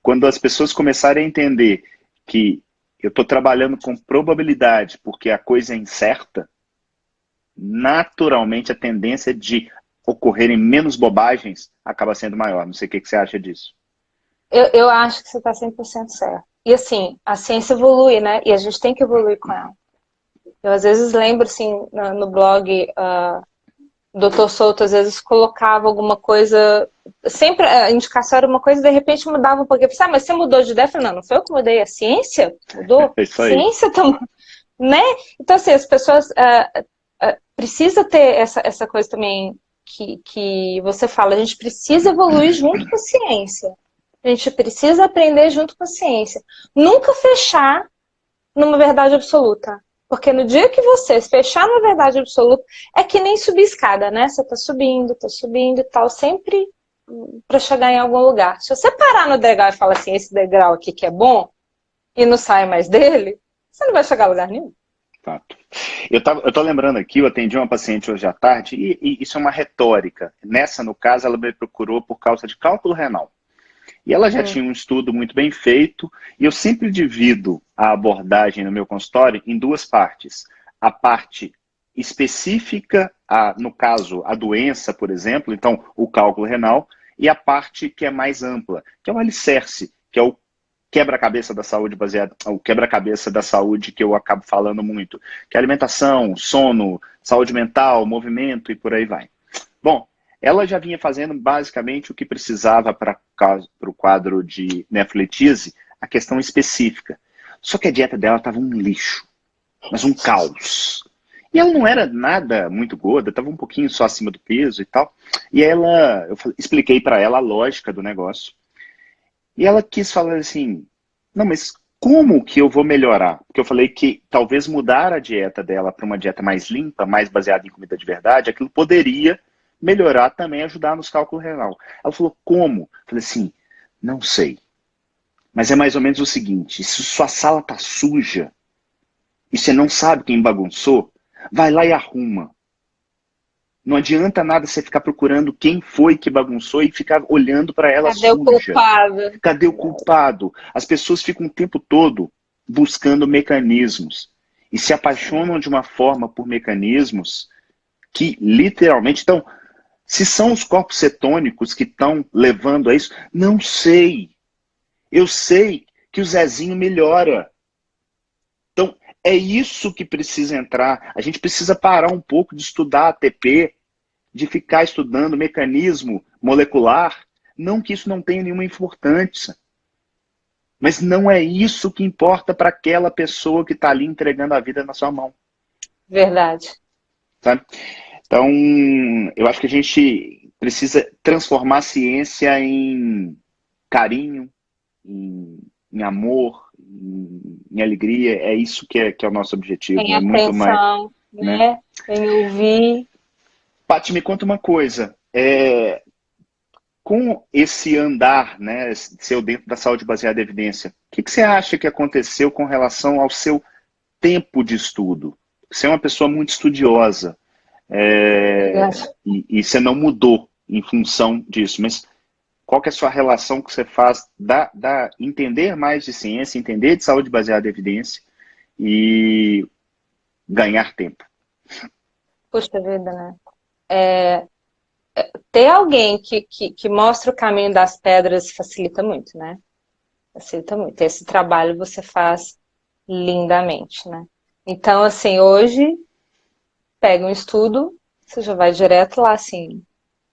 quando as pessoas começarem a entender que eu estou trabalhando com probabilidade porque a coisa é incerta, naturalmente a tendência de ocorrerem menos bobagens acaba sendo maior. Não sei o que você acha disso. Eu acho que você está 100% certo. E assim, a ciência evolui, né? E a gente tem que evoluir com ela. Eu às vezes lembro, assim, no blog, O doutor Souto às vezes colocava alguma coisa, sempre a indicação era uma coisa, de repente mudava um pouquinho. Mas você mudou de ideia? Eu falei, não foi eu que mudei, a ciência mudou. É isso aí. Ciência também, né? Então, assim, as pessoas precisa ter essa coisa também que você fala, a gente precisa evoluir junto com a ciência. A gente precisa aprender junto com a ciência. Nunca fechar numa verdade absoluta. Porque no dia que você fechar numa verdade absoluta, é que nem subir escada, né? Você tá subindo e tal, sempre para chegar em algum lugar. Se você parar no degrau e falar assim, esse degrau aqui que é bom, e não sai mais dele, você não vai chegar a lugar nenhum. Fato. Eu tô lembrando aqui, eu atendi uma paciente hoje à tarde, e isso é uma retórica. Nessa, no caso, ela me procurou por causa de cálculo renal. E ela já tinha um estudo muito bem feito, e eu sempre divido a abordagem no meu consultório em duas partes. A parte específica, no caso, a doença, por exemplo, então o cálculo renal, e a parte que é mais ampla, que é o alicerce, que é o quebra-cabeça da saúde o quebra-cabeça da saúde que eu acabo falando muito, que é alimentação, sono, saúde mental, movimento e por aí vai. Bom, ela já vinha fazendo basicamente o que precisava para o quadro de nefrolitise, a questão específica. Só que a dieta dela estava um lixo, mas um caos. E ela não era nada muito gorda, estava um pouquinho só acima do peso e tal. E eu expliquei para ela a lógica do negócio. E ela quis falar assim, não, mas como que eu vou melhorar? Porque eu falei que talvez mudar a dieta dela para uma dieta mais limpa, mais baseada em comida de verdade, aquilo poderia melhorar também, ajudar nos cálculos renal. Ela falou, como? Eu falei assim, não sei. Mas é mais ou menos o seguinte, se sua sala tá suja e você não sabe quem bagunçou, vai lá e arruma. Não adianta nada você ficar procurando quem foi que bagunçou e ficar olhando para ela suja. Cadê o culpado? Cadê o culpado? As pessoas ficam o tempo todo buscando mecanismos e se apaixonam de uma forma por mecanismos que literalmente estão... Se são os corpos cetônicos que estão levando a isso, não sei. Eu sei que o Zezinho melhora. Então, é isso que precisa entrar. A gente precisa parar um pouco de estudar ATP, de ficar estudando mecanismo molecular. Não que isso não tenha nenhuma importância. Mas não é isso que importa para aquela pessoa que está ali entregando a vida na sua mão. Verdade. Sabe? Então, eu acho que a gente precisa transformar a ciência em carinho, em amor, em alegria. É isso que é o nosso objetivo. Em é muito atenção, mais, né? Em ouvir. Paty, me conta uma coisa. Com esse andar, né, seu dentro da saúde baseada em evidência, o que você acha que aconteceu com relação ao seu tempo de estudo? Você é uma pessoa muito estudiosa. E você não mudou em função disso, mas qual que é a sua relação que você faz da entender mais de ciência, entender de saúde baseada em evidência e ganhar tempo? Puxa vida, né? Ter alguém que mostra o caminho das pedras facilita muito, né? Facilita muito. Esse trabalho você faz lindamente, né? Então, assim, hoje pega um estudo, você já vai direto lá, assim.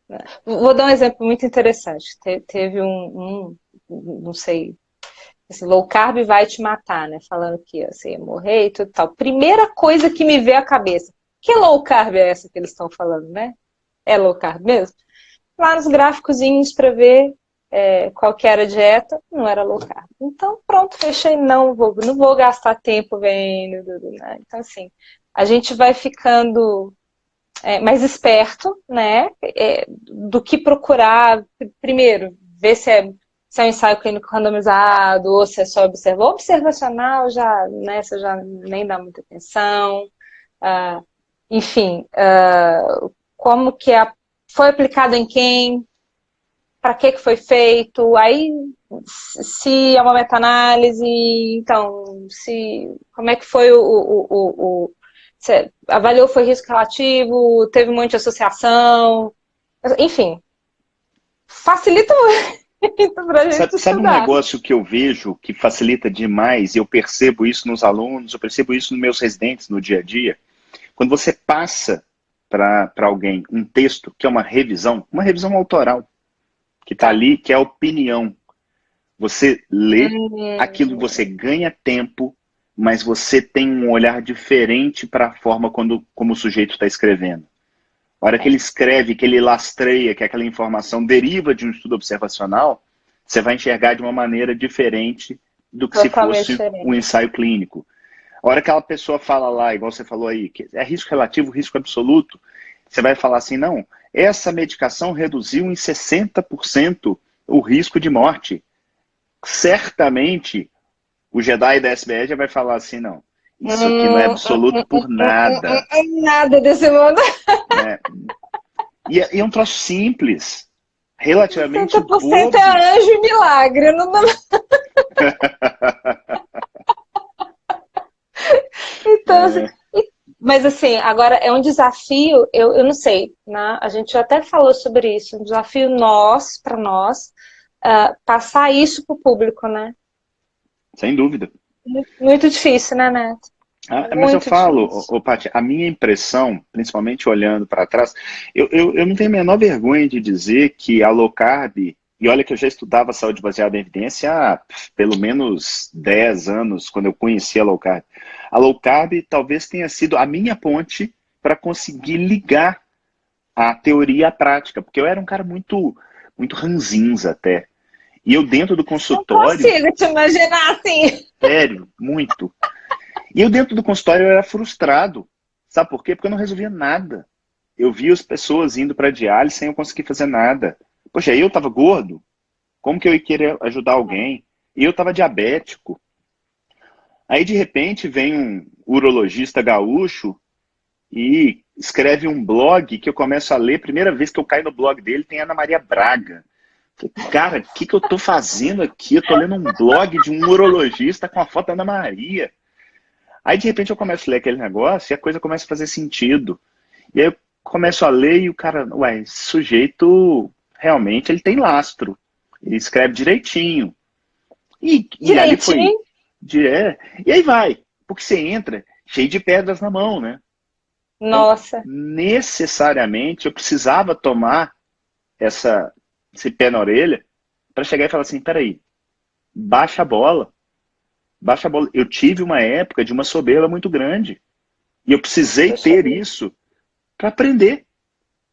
Né? Vou dar um exemplo muito interessante. Teve não sei, assim, low carb vai te matar, né? Falando que você ia morrer e tudo tal. Primeira coisa que me veio à cabeça, que low carb é essa que eles estão falando, né? É low carb mesmo? Lá nos gráficozinhos para ver qual que era a dieta, não era low carb. Então, pronto, fechei, não vou gastar tempo vendo, né? Então, assim, a gente vai ficando mais esperto, né? Do que procurar, primeiro, ver se é um ensaio clínico randomizado, ou se é só observacional, já, né, você já nem dá muita atenção. Enfim, como que foi aplicado em quem, para que foi feito, aí se é uma meta-análise, então, como é que foi você avaliou, foi risco relativo, teve um monte de associação, enfim, facilita muito pra gente Sabe um negócio que eu vejo que facilita demais, e eu percebo isso nos alunos, eu percebo isso nos meus residentes no dia a dia? Quando você passa para alguém um texto que é uma revisão autoral, que está ali, que é opinião. Você lê aquilo, você ganha tempo, mas você tem um olhar diferente para a forma como o sujeito está escrevendo. A hora que ele escreve, que ele lastreia, que aquela informação deriva de um estudo observacional, você vai enxergar de uma maneira diferente do que Totalmente se fosse diferente. um ensaio clínico. A hora que aquela pessoa fala lá, igual você falou aí, que é risco relativo, risco absoluto, você vai falar assim, não, essa medicação reduziu em 60% o risco de morte. Certamente, o Jedi da SBE já vai falar assim, não, isso aqui não é absoluto por nada. Nada desse mundo. Né? E é um troço simples, relativamente 60% bobo. é anjo e milagre. Não... Então, assim, mas assim, agora é um desafio, eu não sei, né? A gente já até falou sobre isso, um desafio para nós, passar isso para o público, né? Sem dúvida. Muito difícil, né, Neto? Mas eu falo, Paty, a minha impressão, principalmente olhando para trás, eu não tenho a menor vergonha de dizer que a low carb, e olha que eu já estudava saúde baseada em evidência há pelo menos 10 anos, quando eu conheci a low carb. A low carb talvez tenha sido a minha ponte para conseguir ligar a teoria à prática, porque eu era um cara muito ranzinza até. E eu dentro do consultório... Não consigo te imaginar assim. Sério, muito. E eu dentro do consultório eu era frustrado. Sabe por quê? Porque eu não resolvia nada. Eu via as pessoas indo para diálise sem eu conseguir fazer nada. Poxa, aí eu estava gordo. Como que eu ia querer ajudar alguém? E eu estava diabético. Aí de repente vem um urologista gaúcho e escreve um blog que eu começo a ler. Primeira vez que eu caio no blog dele tem Ana Maria Braga. Falei, cara, o que eu tô fazendo aqui? Eu tô lendo um blog de um urologista com a foto da Ana Maria. Aí, de repente, eu começo a ler aquele negócio e a coisa começa a fazer sentido. E aí eu começo a ler e o cara, ué, esse sujeito realmente ele tem lastro. Ele escreve direitinho. E ali foi. E aí vai. Porque você entra cheio de pedras na mão, né? Nossa. Então, necessariamente, eu precisava tomar esse pé na orelha para chegar e falar assim, peraí, baixa a bola. Baixa a bola. Eu tive uma época de uma soberba muito grande. E eu precisei ter isso para aprender.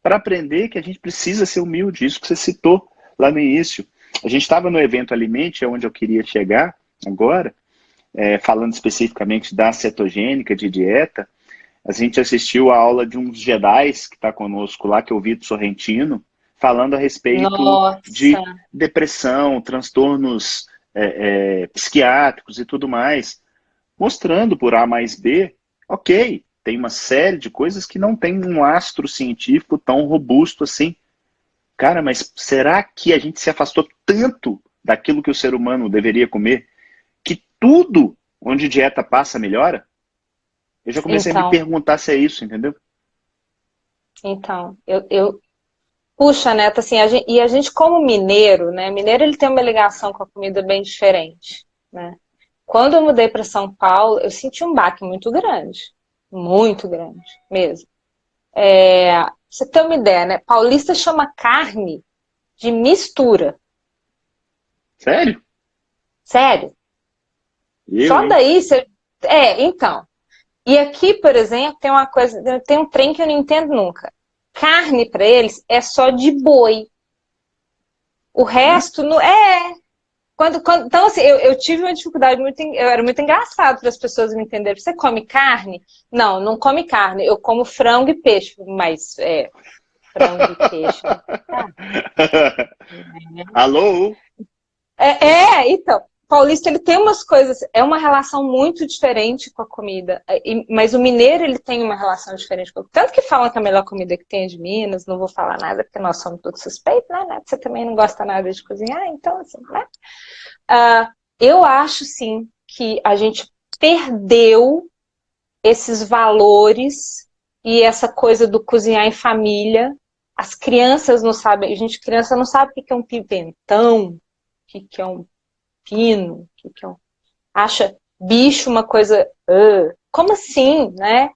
Para aprender que a gente precisa ser humilde. Isso que você citou lá no início. A gente estava no evento Alimente, é onde eu queria chegar agora, falando especificamente da cetogênica, de dieta. A gente assistiu a aula de uns Jedis que está conosco lá, que é o Vitor Sorrentino, falando a respeito de depressão, transtornos psiquiátricos e tudo mais, mostrando por A mais B, ok, tem uma série de coisas que não tem um lastro científico tão robusto assim. Cara, mas será que a gente se afastou tanto daquilo que o ser humano deveria comer, que tudo onde dieta passa melhora? Eu já comecei a me perguntar se é isso, entendeu? Então, puxa, Neto, assim, a gente como mineiro, né? Mineiro ele tem uma ligação com a comida bem diferente, né? Quando eu mudei para São Paulo, eu senti um baque muito grande mesmo. Pra você ter uma ideia, né? Paulista chama carne de mistura. Sério? Sério. Só daí você... então. E aqui, por exemplo, tem uma coisa, tem um trem que eu não entendo nunca. Carne para eles é só de boi. O resto não é. Então, assim, eu tive uma dificuldade era muito engraçado para as pessoas me entenderem. Você come carne? Não, não come carne. Eu como frango e peixe, mas frango e peixe. Alô? Então. Paulista, ele tem umas coisas, é uma relação muito diferente com a comida, mas o mineiro, ele tem uma relação diferente com a comida. Tanto que falam que a melhor comida que tem é de Minas, não vou falar nada, porque nós somos todos suspeitos, né? Você também não gosta nada de cozinhar, então, assim, né? Eu acho, sim, que a gente perdeu esses valores e essa coisa do cozinhar em família. As crianças não sabem, criança não sabe o que é um pimentão, o que é um pino, acha bicho uma coisa, como assim, né?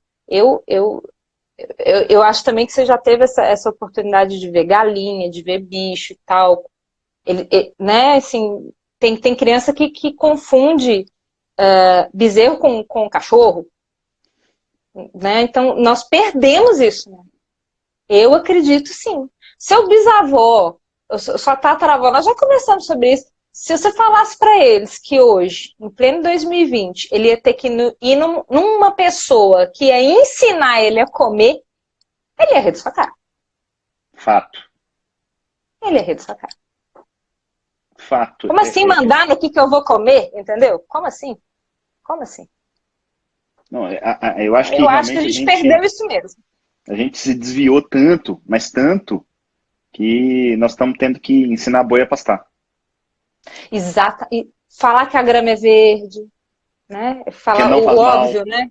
eu acho também que você já teve essa oportunidade de ver galinha, de ver bicho e tal. Né, assim, tem criança que confunde bezerro com cachorro, né? Então, nós perdemos isso, né? Eu acredito sim. Seu bisavô, sua tataravó, nós já conversamos sobre isso. Se você falasse para eles que hoje, em pleno 2020, ele ia ter que ir numa pessoa que ia ensinar ele a comer, ele ia rir da sua cara. Fato. Ele ia rir da sua cara. Fato. Como assim mandar no que eu vou comer? Entendeu? Como assim? Como assim? Não, eu acho que eu acho que a gente perdeu isso mesmo. A gente se desviou tanto, mas tanto, que nós estamos tendo que ensinar a boi a pastar. Exato. E falar que a grama é verde, né? Falar não o óbvio, mal. Né?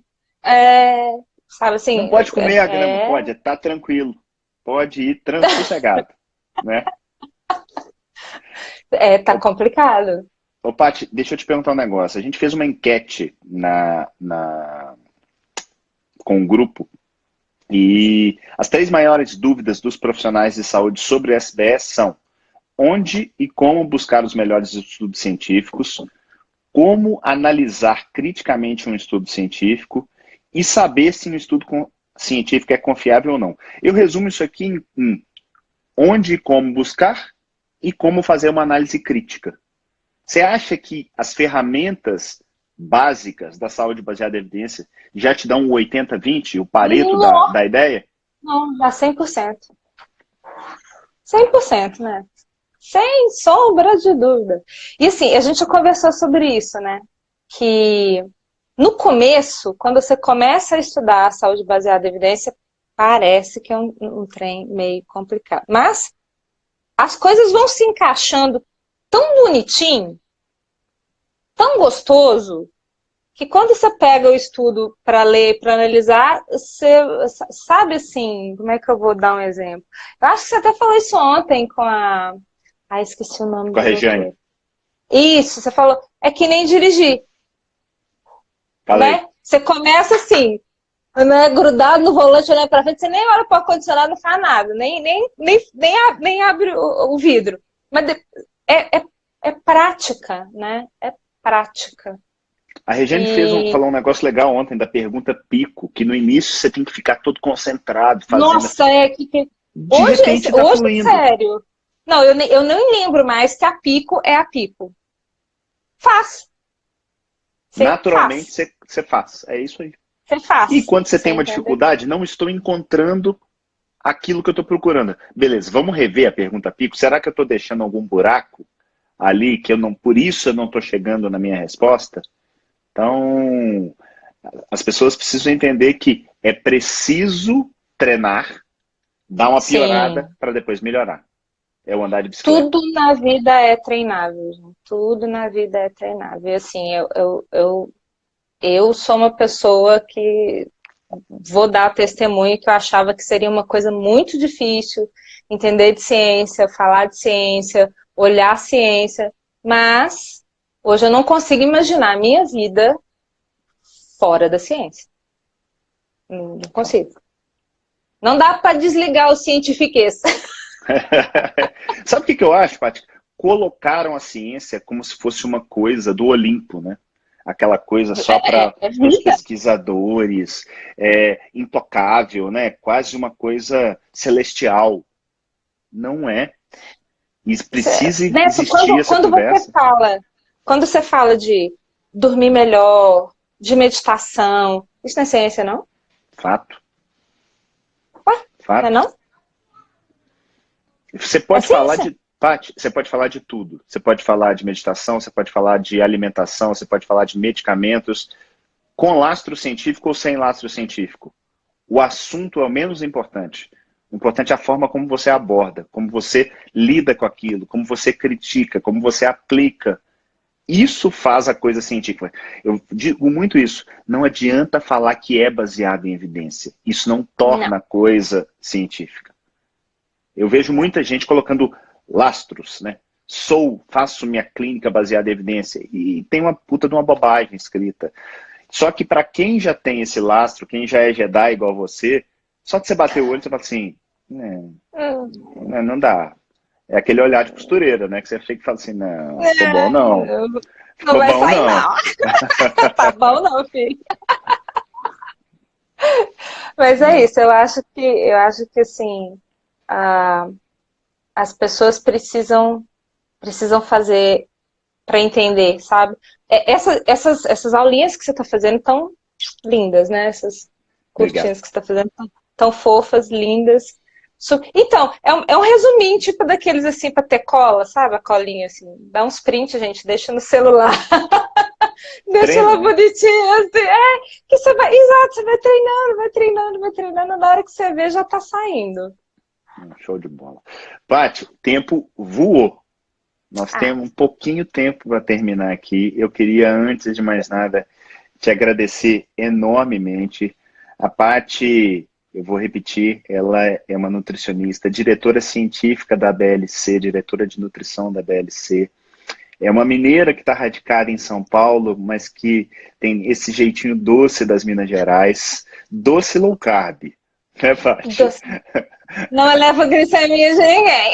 Sabe assim? Não pode comer a grama, pode, tá tranquilo. Pode ir sossegado, né? Tá complicado. Ô, Paty, deixa eu te perguntar um negócio. A gente fez uma enquete com um grupo e as 3 maiores dúvidas dos profissionais de saúde sobre o SBS são: onde e como buscar os melhores estudos científicos, como analisar criticamente um estudo científico e saber se um estudo científico é confiável ou não. Eu resumo isso aqui em onde e como buscar e como fazer uma análise crítica. Você acha que as ferramentas básicas da saúde baseada em evidência já te dão um 80-20, o Pareto da ideia? Não, dá 100%. 100%, né? Sem sombra de dúvida. E assim, a gente conversou sobre isso, né? Que no começo, quando você começa a estudar a saúde baseada em evidência, parece que é um trem meio complicado. Mas as coisas vão se encaixando tão bonitinho, tão gostoso, que quando você pega o estudo para ler, para analisar, você sabe assim, como é que eu vou dar um exemplo? Eu acho que você até falou isso ontem com a... esqueci o nome. Com a Regiane. Isso, você falou, é que nem dirigir. Falei. Né? Você começa assim, né, grudado no volante, olhando para frente, você nem olha para o ar-condicionado, não faz nada, nem abre o vidro. Mas é prática, né? É prática. A Regiane falou um negócio legal ontem da pergunta pico, que no início você tem que ficar todo concentrado. Fazendo... Nossa, hoje sério. Não, eu nem lembro mais que a pico é a pico. Faz. Naturalmente você faz. É isso aí. Você faz. E quando você tem uma dificuldade, não estou encontrando aquilo que eu estou procurando. Beleza, vamos rever a pergunta pico. Será que eu estou deixando algum buraco ali que por isso eu não estou chegando na minha resposta? Então, as pessoas precisam entender que é preciso treinar, dar uma piorada para depois melhorar. É o andar de bicicleta. Tudo na vida é treinável, gente. Tudo na vida é treinável. E assim, eu sou uma pessoa que vou dar testemunho que eu achava que seria uma coisa muito difícil entender de ciência, falar de ciência, olhar a ciência, mas hoje eu não consigo imaginar a minha vida fora da ciência. Não consigo. Não dá para desligar o cientifiquez. Sabe o que eu acho, Paty? Colocaram a ciência como se fosse uma coisa do Olimpo, né? Aquela coisa só para os pesquisadores, intocável, né? Quase uma coisa celestial. Não é. E precisa existir essa conversa. Quando você fala de dormir melhor, de meditação, isso não é ciência, não? Fato. Ué? Fato. Não é não? Você pode falar de... Paty, você pode falar de tudo. Você pode falar de meditação, você pode falar de alimentação, você pode falar de medicamentos, com lastro científico ou sem lastro científico. O assunto é o menos importante. O importante é a forma como você aborda, como você lida com aquilo, como você critica, como você aplica. Isso faz a coisa científica. Eu digo muito isso. Não adianta falar que é baseado em evidência. Isso não torna a coisa científica. Eu vejo muita gente colocando lastros, né? Faço minha clínica baseada em evidência. E tem uma puta de uma bobagem escrita. Só que para quem já tem esse lastro, quem já é Jedi igual você, Só de você bater o olho, você fala assim, não dá. É aquele olhar de costureira, né? Que você fica e fala assim, não, ficou bom não. Não Ficou vai bom sair, não. Tá bom não, filho. Mas é isso, eu acho que assim, as pessoas precisam fazer para entender, sabe? Essas aulinhas que você está fazendo tão lindas, né? Essas Obrigado. curtinhas que você está fazendo tão fofas, lindas. Então, é um resuminho, tipo daqueles assim, para ter cola, sabe? A colinha assim. Dá uns prints, gente, deixa no celular. Deixa Treino, ela né? bonitinha, assim. Que você vai. Exato, você vai treinando, vai treinando, vai treinando. Na hora que você vê, já tá saindo. Show de bola. Paty, o tempo voou. Nós Ah, temos um pouquinho tempo para terminar aqui. Eu queria, antes de mais nada, te agradecer enormemente. A Paty, eu vou repetir, ela é uma nutricionista, diretora científica da BLC, diretora de nutrição da BLC. É uma mineira que está radicada em São Paulo, mas que tem esse jeitinho doce das Minas Gerais. Doce low carb, né, Paty? doce. Não eleva a glicemia de ninguém.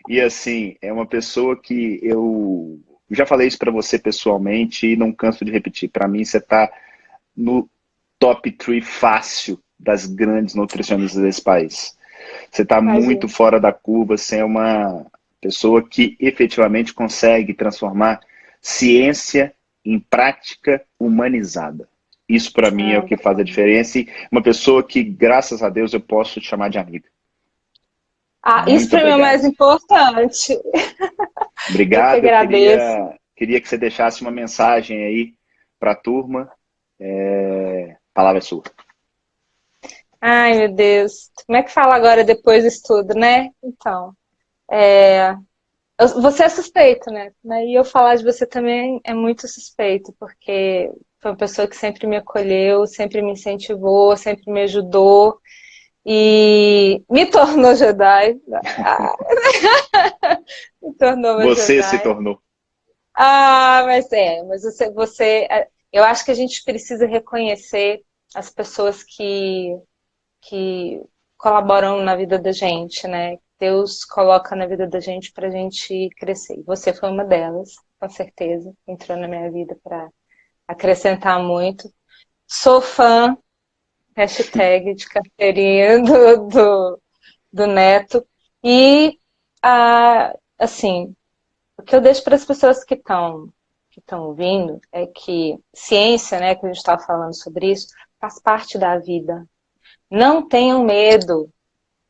E assim, é uma pessoa que eu já falei isso para você pessoalmente e não canso de repetir. Para mim, você está no top 3 fácil das grandes nutricionistas desse país. Você está muito Imagina. fora da curva, você é uma pessoa que efetivamente consegue transformar ciência em prática humanizada. Isso para mim é o que faz a diferença e uma pessoa que, graças a Deus, eu posso te chamar de amiga. Isso Muito para mim é o obrigado. mais importante. Eu que Obrigado. Eu agradeço. queria que você deixasse uma mensagem aí para a turma. A palavra é sua. Ai, meu Deus. Como é que fala agora depois do estudo, né? Então, você é suspeito, né? E eu falar de você também é muito suspeito, porque foi uma pessoa que sempre me acolheu, sempre me incentivou, sempre me ajudou e me tornou Jedi. Ah, me tornou uma Você se Jedi. tornou. Mas eu acho que a gente precisa reconhecer as pessoas que colaboram na vida da gente, né? Deus coloca na vida da gente pra gente crescer. Você foi uma delas, com certeza. Entrou na minha vida para acrescentar muito. Sou fã, hashtag de carteirinha do Neto. E, assim, o que eu deixo para as pessoas que estão ouvindo é que ciência, né, que a gente estava falando sobre isso, faz parte da vida. Não tenham medo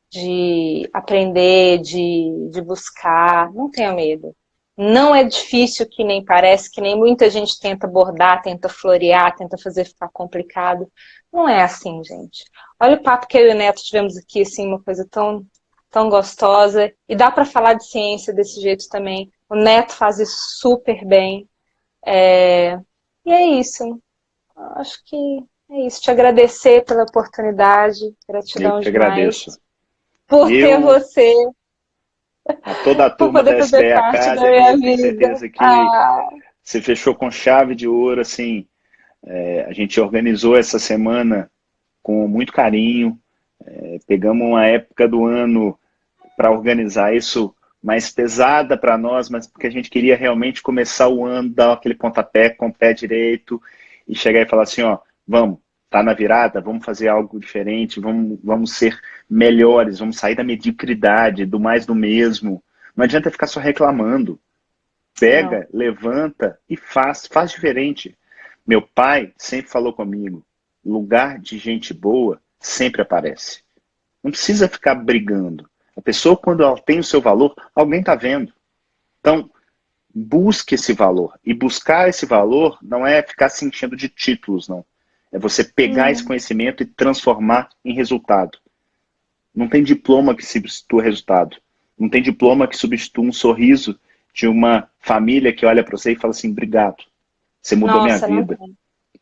de aprender, de buscar, não tenham medo. Não é difícil que nem parece, que nem muita gente tenta abordar, tenta florear, tenta fazer ficar complicado. Não é assim, gente. Olha o papo que eu e o Neto tivemos aqui, assim, uma coisa tão, tão gostosa. E dá para falar de ciência desse jeito também. O Neto faz isso super bem. E é isso. Acho que é isso. Te agradecer pela oportunidade. Eu Gratidão que demais agradeço. por ter Eu, você, a toda a por turma poder da fazer SBA parte da Academy, minha eu tenho vida. certeza que você fechou com chave de ouro, assim. A gente organizou essa semana com muito carinho. Pegamos uma época do ano para organizar isso mais pesada para nós, mas porque a gente queria realmente começar o ano, dar aquele pontapé com o pé direito e chegar e falar assim, ó, vamos, tá na virada, vamos fazer algo diferente, vamos ser melhores, vamos sair da mediocridade, do mais do mesmo. Não adianta ficar só reclamando. Não. Pega, levanta e faz diferente. Meu pai sempre falou comigo, lugar de gente boa sempre aparece. Não precisa ficar brigando. A pessoa, quando ela tem o seu valor, alguém está vendo. Então, busque esse valor. E buscar esse valor não é ficar se enchendo de títulos, não. É você pegar esse conhecimento e transformar em resultado. Não tem diploma que substitua resultado. Não tem diploma que substitua um sorriso de uma família que olha para você e fala assim, obrigado, você mudou minha Nossa, não vida. tem.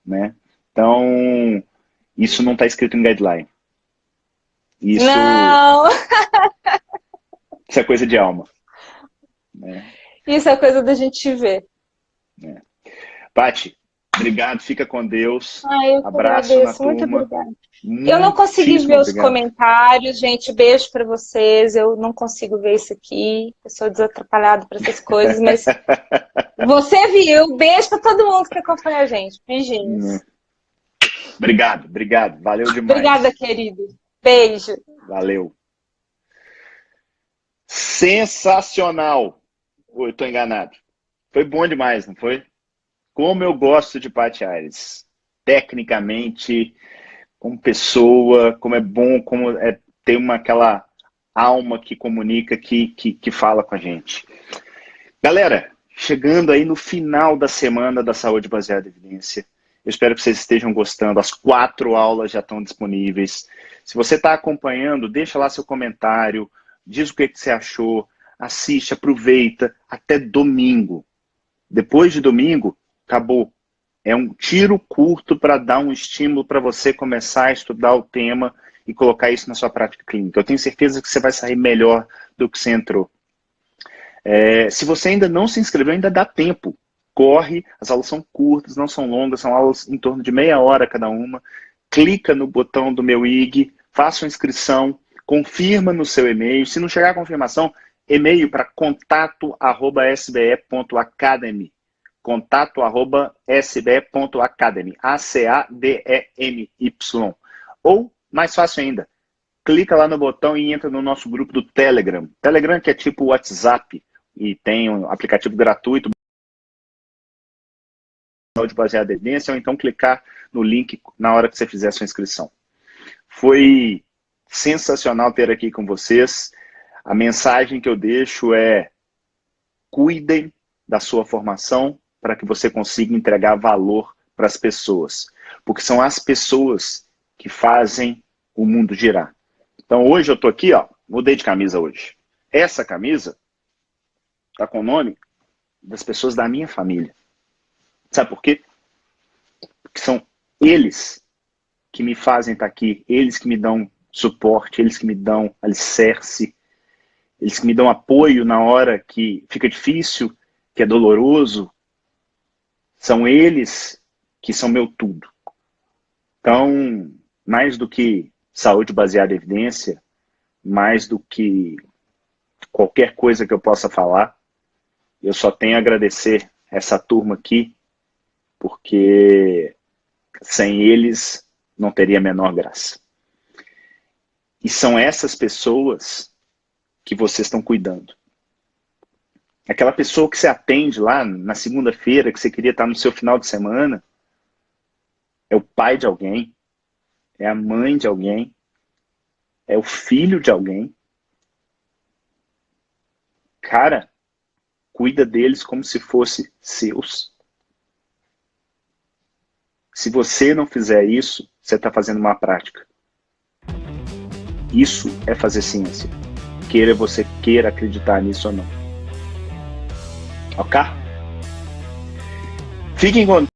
Né? Então, isso não está escrito em guideline. Isso, Não! isso é coisa de alma. Né? Isso é coisa da gente ver. Paty, Obrigado, fica com Deus. Eu Abraço agradeço, na muito turma. obrigada. Eu não consegui ver os comentários, gente. Beijo para vocês. Eu não consigo ver isso aqui. Eu sou desatrapalhada para essas coisas, mas você viu. Beijo para todo mundo que acompanha a gente. Beijinhos. Obrigado. Valeu demais. Obrigada, querido. Beijo. Valeu. Sensacional. Eu tô enganado. Foi bom demais, não foi? Como eu gosto de Paty Aires. Tecnicamente, como pessoa, como é bom, como tem aquela alma que comunica, que fala com a gente. Galera, chegando aí no final da semana da Saúde Baseada em Evidência, eu espero que vocês estejam gostando. As 4 aulas já estão disponíveis. Se você está acompanhando, deixa lá seu comentário, diz o que você achou, assiste, aproveita, até domingo. Depois de domingo, acabou. É um tiro curto para dar um estímulo para você começar a estudar o tema e colocar isso na sua prática clínica. Eu tenho certeza que você vai sair melhor do que você entrou. Se você ainda não se inscreveu, ainda dá tempo. Corre, as aulas são curtas, não são longas, são aulas em torno de meia hora cada uma. Clica no botão do meu IG, faça uma inscrição, confirma no seu e-mail. Se não chegar a confirmação, e-mail para contato@sbe.academy. contato@sbe.academy. ACADEMY. Ou, mais fácil ainda, clica lá no botão e entra no nosso grupo do Telegram. Telegram que é tipo o WhatsApp e tem um aplicativo gratuito de baseada em evidência, ou então clicar no link na hora que você fizer a sua inscrição. Foi sensacional ter aqui com vocês. A mensagem que eu deixo é: cuidem da sua formação para que você consiga entregar valor para as pessoas. Porque são as pessoas que fazem o mundo girar. Então hoje eu estou aqui, mudei de camisa hoje. Essa camisa está com o nome das pessoas da minha família. Sabe por quê? Porque são eles que me fazem estar aqui, eles que me dão suporte, eles que me dão alicerce, eles que me dão apoio na hora que fica difícil, que é doloroso. São eles que são meu tudo. Então, mais do que saúde baseada em evidência, mais do que qualquer coisa que eu possa falar, eu só tenho a agradecer essa turma aqui, porque sem eles não teria a menor graça. E são essas pessoas que vocês estão cuidando. Aquela pessoa que você atende lá na segunda-feira, que você queria estar no seu final de semana, é o pai de alguém, é a mãe de alguém, é o filho de alguém. Cara, cuida deles como se fossem seus. Se você não fizer isso, você está fazendo uma prática. Isso é fazer ciência. Queira você queira acreditar nisso ou não. Ok? Fiquem com